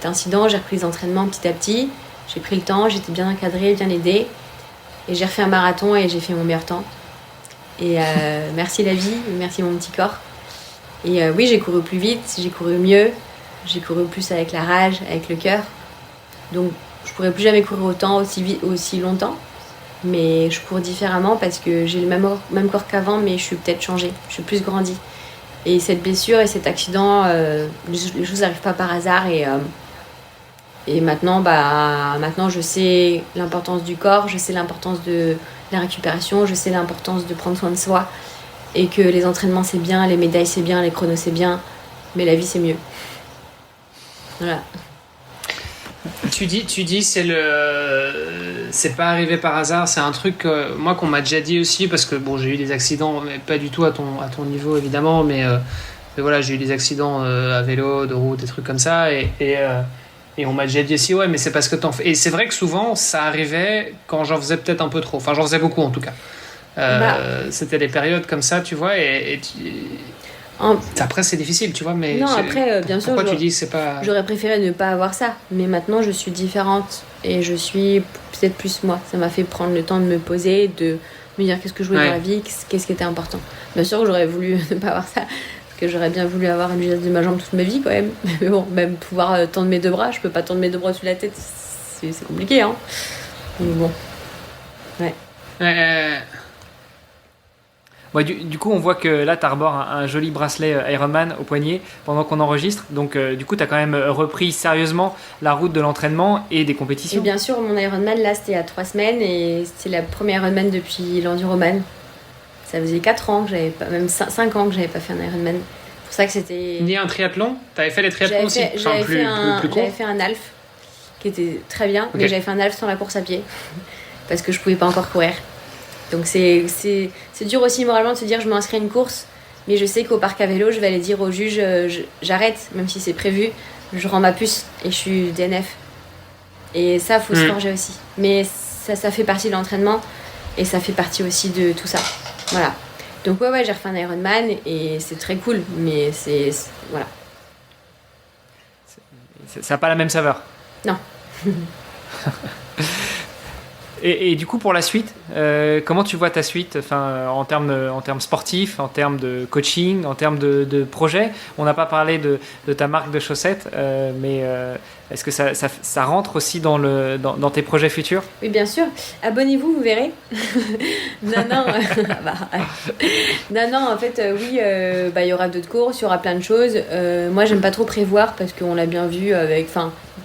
incident, j'ai repris les entraînements petit à petit. J'ai pris le temps, j'étais bien encadrée, bien aidée. Et j'ai refait un marathon et j'ai fait mon meilleur temps. Et merci la vie, merci mon petit corps. Et oui, j'ai couru plus vite, j'ai couru mieux, j'ai couru plus avec la rage, avec le cœur. Donc je pourrais plus jamais courir autant, aussi longtemps. Mais je cours différemment parce que j'ai le même corps qu'avant, mais je suis peut-être changée, je suis plus grandie. Et cette blessure et cet accident, les choses n'arrivent pas par hasard. Et maintenant, maintenant, je sais l'importance du corps, je sais l'importance de la récupération, je sais l'importance de prendre soin de soi. Et que les entraînements, c'est bien, les médailles, c'est bien, les chronos, c'est bien. Mais la vie, c'est mieux. Voilà. Tu dis c'est pas arrivé par hasard, c'est un truc moi qu'on m'a déjà dit aussi, parce que bon, j'ai eu des accidents, mais pas du tout à ton niveau évidemment, mais voilà, j'ai eu des accidents à vélo, de route, des trucs comme ça, et on m'a déjà dit aussi, ouais, mais c'est parce que t'en fais. Et c'est vrai que souvent ça arrivait quand j'en faisais peut-être un peu trop, enfin j'en faisais beaucoup en tout cas. C'était des périodes comme ça, tu vois, après c'est difficile, tu vois, mais non, après bien sûr, pourquoi tu dis que c'est pas... J'aurais préféré ne pas avoir ça, mais maintenant je suis différente et je suis peut-être plus moi. Ça m'a fait prendre le temps de me poser, de me dire qu'est-ce que je voulais dans la vie, qu'est-ce qui était important. Bien sûr que j'aurais voulu ne pas avoir ça, parce que j'aurais bien voulu avoir une geste de ma jambe toute ma vie quand même. Mais bon, même pouvoir tendre mes deux bras, je peux pas tendre mes deux bras sous la tête, c'est compliqué, hein. Donc bon, ouais. Ouais, du coup, on voit que là, tu arbores un joli bracelet Ironman au poignet pendant qu'on enregistre. Donc, du coup, tu as quand même repris sérieusement la route de l'entraînement et des compétitions. Et bien sûr, mon Ironman, là, c'était il y a 3 semaines et c'était la première Ironman depuis l'Enduroman. Ça faisait 4 ans que j'avais pas, même 5 ans que j'avais pas fait un Ironman. C'est pour ça que c'était... Ni un triathlon ? T'avais fait les triathlons aussi ? J'avais fait un half qui était très bien, mais j'avais fait un half sans la course à pied parce que je pouvais pas encore courir. Donc c'est dur aussi moralement de se dire je m'inscris à une course, mais je sais qu'au parc à vélo, je vais aller dire au juge j'arrête, même si c'est prévu, je rends ma puce et je suis DNF. Et ça, faut se forger aussi. Mais ça fait partie de l'entraînement et ça fait partie aussi de tout ça. Voilà. Donc ouais, j'ai refait un Ironman et c'est très cool, mais voilà. Ça n'a pas la même saveur. Non. Et du coup, pour la suite, comment tu vois ta suite, en termes sportifs, en termes de coaching, en termes de projet ? On n'a pas parlé de ta marque de chaussettes, mais est-ce que ça rentre aussi dans tes projets futurs ? Oui, bien sûr. Abonnez-vous, vous verrez. Non, en fait, oui, il y aura d'autres courses, il y aura plein de choses. Moi, j'aime pas trop prévoir parce qu'on l'a bien vu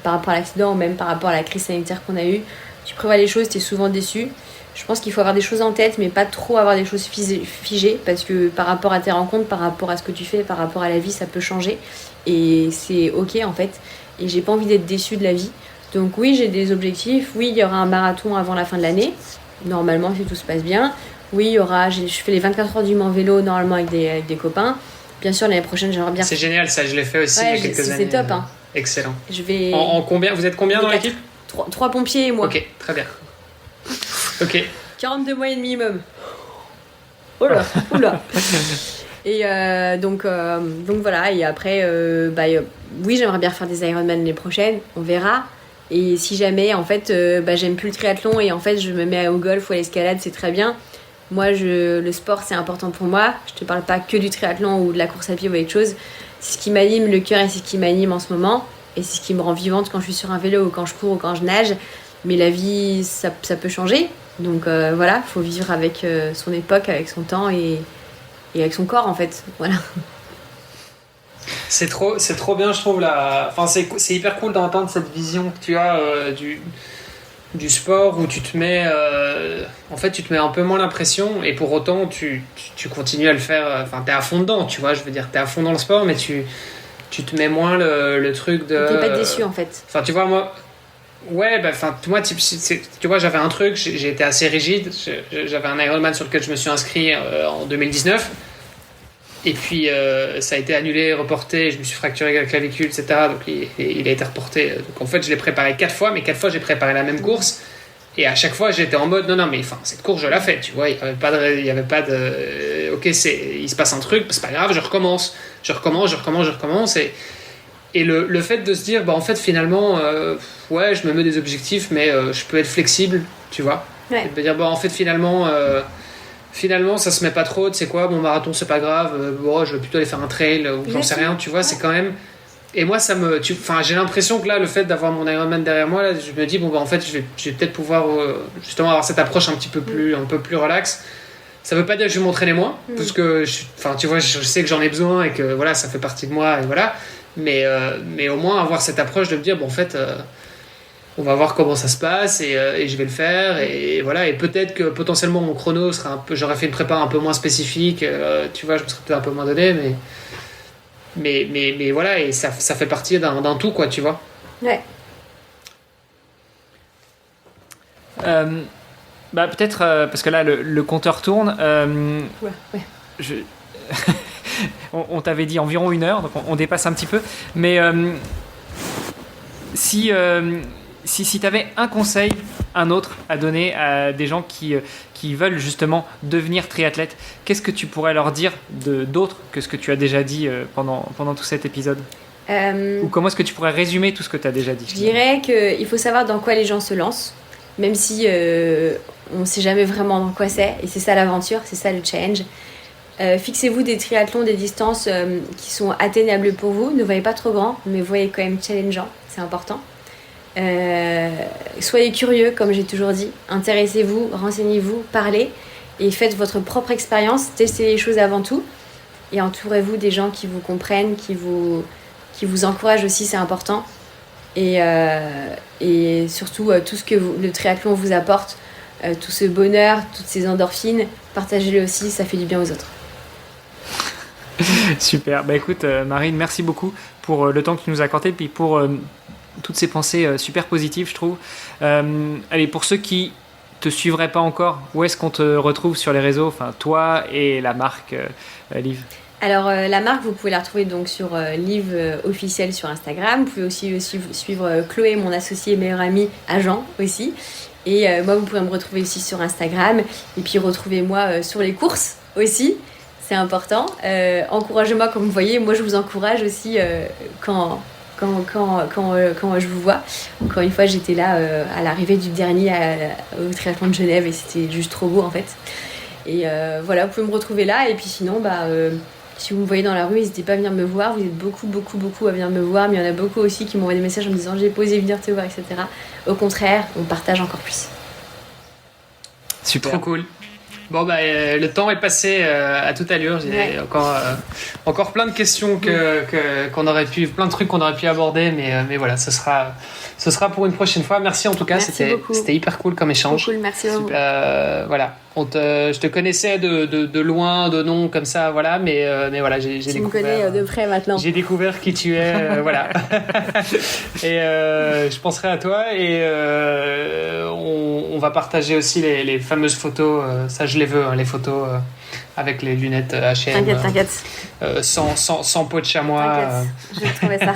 par rapport à l'accident ou même par rapport à la crise sanitaire qu'on a eue. Tu prévois les choses, t'es souvent déçu. Je pense qu'il faut avoir des choses en tête, mais pas trop avoir des choses figées, parce que par rapport à tes rencontres, par rapport à ce que tu fais, par rapport à la vie, ça peut changer. Et c'est ok en fait. Et j'ai pas envie d'être déçue de la vie. Donc oui, j'ai des objectifs. Oui, il y aura un marathon avant la fin de l'année. Normalement, si tout se passe bien. Oui, je fais les 24 heures du Mans vélo, normalement avec des copains. Bien sûr, l'année prochaine, j'aimerais bien... C'est génial, ça, je l'ai fait aussi il y a quelques années. C'est top, hein. Excellent. Je vais... En combien ? Vous êtes combien dans l'équipe ? 3 pompiers et moi. Ok, très bien. Ok. 42 moyenne minimum. Oula. Et donc voilà. Et après, oui, j'aimerais bien refaire des Ironman l'année prochaine. On verra. Et si jamais, en fait, j'aime plus le triathlon et en fait, je me mets au golf ou à l'escalade, c'est très bien. Moi, le sport, c'est important pour moi. Je te parle pas que du triathlon ou de la course à pied ou quelque chose. C'est ce qui m'anime le cœur et c'est ce qui m'anime en ce moment. Et c'est ce qui me rend vivante quand je suis sur un vélo ou quand je cours ou quand je nage. Mais la vie, ça peut changer. Donc voilà, il faut vivre avec son époque, avec son temps et avec son corps en fait. Voilà. C'est trop bien, je trouve. C'est hyper cool d'entendre cette vision que tu as du sport où tu te mets tu te mets un peu moins l'impression et pour autant tu continues à le faire. T'es à fond dedans, tu vois. Je veux dire, t'es à fond dans le sport, mais tu te mets moins le truc de... T'es pas déçu en fait. Tu vois, moi... Ouais, moi, tu vois, j'avais un truc, j'ai été assez rigide. J'avais un Ironman sur lequel je me suis inscrit en 2019. Et puis, ça a été annulé, reporté, je me suis fracturé la clavicule, etc. Donc, il a été reporté. Donc, en fait, je l'ai préparé 4 fois, mais 4 fois, j'ai préparé la même course. Et à chaque fois, j'étais en mode, non, mais enfin, cette course, je la fais, tu vois, il y avait pas de ok, il se passe un truc, c'est pas grave, je recommence. Et le fait de se dire, bah en fait, finalement, ouais, je me mets des objectifs, mais je peux être flexible, tu vois. Ouais. Et de me dire, bah en fait, finalement, ça se met pas trop, tu sais quoi, mon marathon, c'est pas grave, bon, je vais plutôt aller faire un trail, ou j'en sais rien, tu vois, c'est quand même. Et moi, j'ai l'impression que là, le fait d'avoir mon Ironman derrière moi, là, je me dis, bon, bah en fait, je vais peut-être pouvoir justement avoir cette approche un peu plus relax. Ça veut pas dire que je vais m'entraîner moins, parce que, tu vois, je sais que j'en ai besoin et que voilà, ça fait partie de moi, et voilà. Mais au moins avoir cette approche de me dire, bon, en fait, on va voir comment ça se passe et je vais le faire. Et voilà, et peut-être que potentiellement mon chrono sera j'aurais fait une prépa un peu moins spécifique, tu vois, je me serais peut-être un peu moins donné, mais voilà, et ça fait partie d'un tout, quoi, tu vois. Ouais. Bah peut-être parce que là le compteur tourne. Ouais. On t'avait dit environ 1 heure, donc on dépasse un petit peu. Mais si tu avais un conseil, un autre à donner à des gens qui veulent justement devenir triathlètes, qu'est-ce que tu pourrais leur dire d'autre que ce que tu as déjà dit pendant tout cet épisode ? Ou comment est-ce que tu pourrais résumer tout ce que tu as déjà dit ? Je dirais qu'il faut savoir dans quoi les gens se lancent, même si on ne sait jamais vraiment dans quoi c'est, et c'est ça l'aventure, c'est ça le challenge. Fixez-vous des triathlons, des distances qui sont atteignables pour vous. Ne voyez pas trop grand, mais voyez quand même challengeant, c'est important. Soyez curieux, comme j'ai toujours dit. Intéressez-vous, renseignez-vous, parlez et faites votre propre expérience. Testez les choses avant tout et entourez-vous des gens qui vous comprennent, qui vous encouragent aussi, c'est important. Et surtout, tout ce que le triathlon vous apporte, tout ce bonheur, toutes ces endorphines, partagez-le aussi, ça fait du bien aux autres. Super, bah écoute Marine, merci beaucoup pour le temps que tu nous as accordé et puis pour toutes ces pensées super positives, je trouve. Allez, pour ceux qui te suivraient pas encore, où est-ce qu'on te retrouve sur les réseaux, enfin toi et la marque Liv? Alors la marque, vous pouvez la retrouver donc sur Liv officiel sur Instagram. Vous pouvez aussi suivre Chloé, mon associée et meilleure amie, agent aussi. Et moi, vous pouvez me retrouver aussi sur Instagram. Et puis retrouvez-moi sur les courses aussi. C'est important. Encouragez-moi comme vous voyez. Moi, je vous encourage aussi quand je vous vois. Encore une fois, j'étais là à l'arrivée du dernier au triathlon de Genève et c'était juste trop beau en fait. Et voilà, vous pouvez me retrouver là. Et puis sinon, si vous me voyez dans la rue, n'hésitez pas à venir me voir. Vous êtes beaucoup à venir me voir. Mais il y en a beaucoup aussi qui m'envoient des messages en me disant j'ai posé venir te voir, etc. Au contraire, on partage encore plus. Super. Trop cool. Bon, le temps est passé à toute allure. J'ai encore plein de questions qu'on aurait pu, plein de trucs qu'on aurait pu aborder, mais voilà, ce sera pour une prochaine fois. Merci en tout cas, c'était hyper cool comme échange. Trop cool, merci beaucoup. Voilà, je te connaissais de loin, de nom comme ça, voilà, mais voilà, j'ai découvert. Tu me connais de près maintenant. J'ai découvert qui tu es, voilà. Et je penserai à toi et on va partager aussi les fameuses photos. Ça, je les veux, hein, les photos avec les lunettes H&M. T'inquiète. Sans peau de chamois. Je vais trouver ça.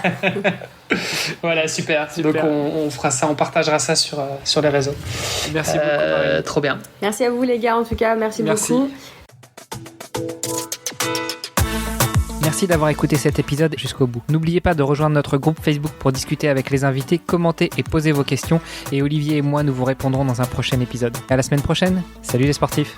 Voilà, super. Donc on fera ça, on partagera ça sur les réseaux. Merci beaucoup. Trop bien. Merci à vous les gars en tout cas, merci. Beaucoup. Merci d'avoir écouté cet épisode jusqu'au bout. N'oubliez pas de rejoindre notre groupe Facebook pour discuter avec les invités, commenter et poser vos questions. Et Olivier et moi, nous vous répondrons dans un prochain épisode. À la semaine prochaine. Salut les sportifs.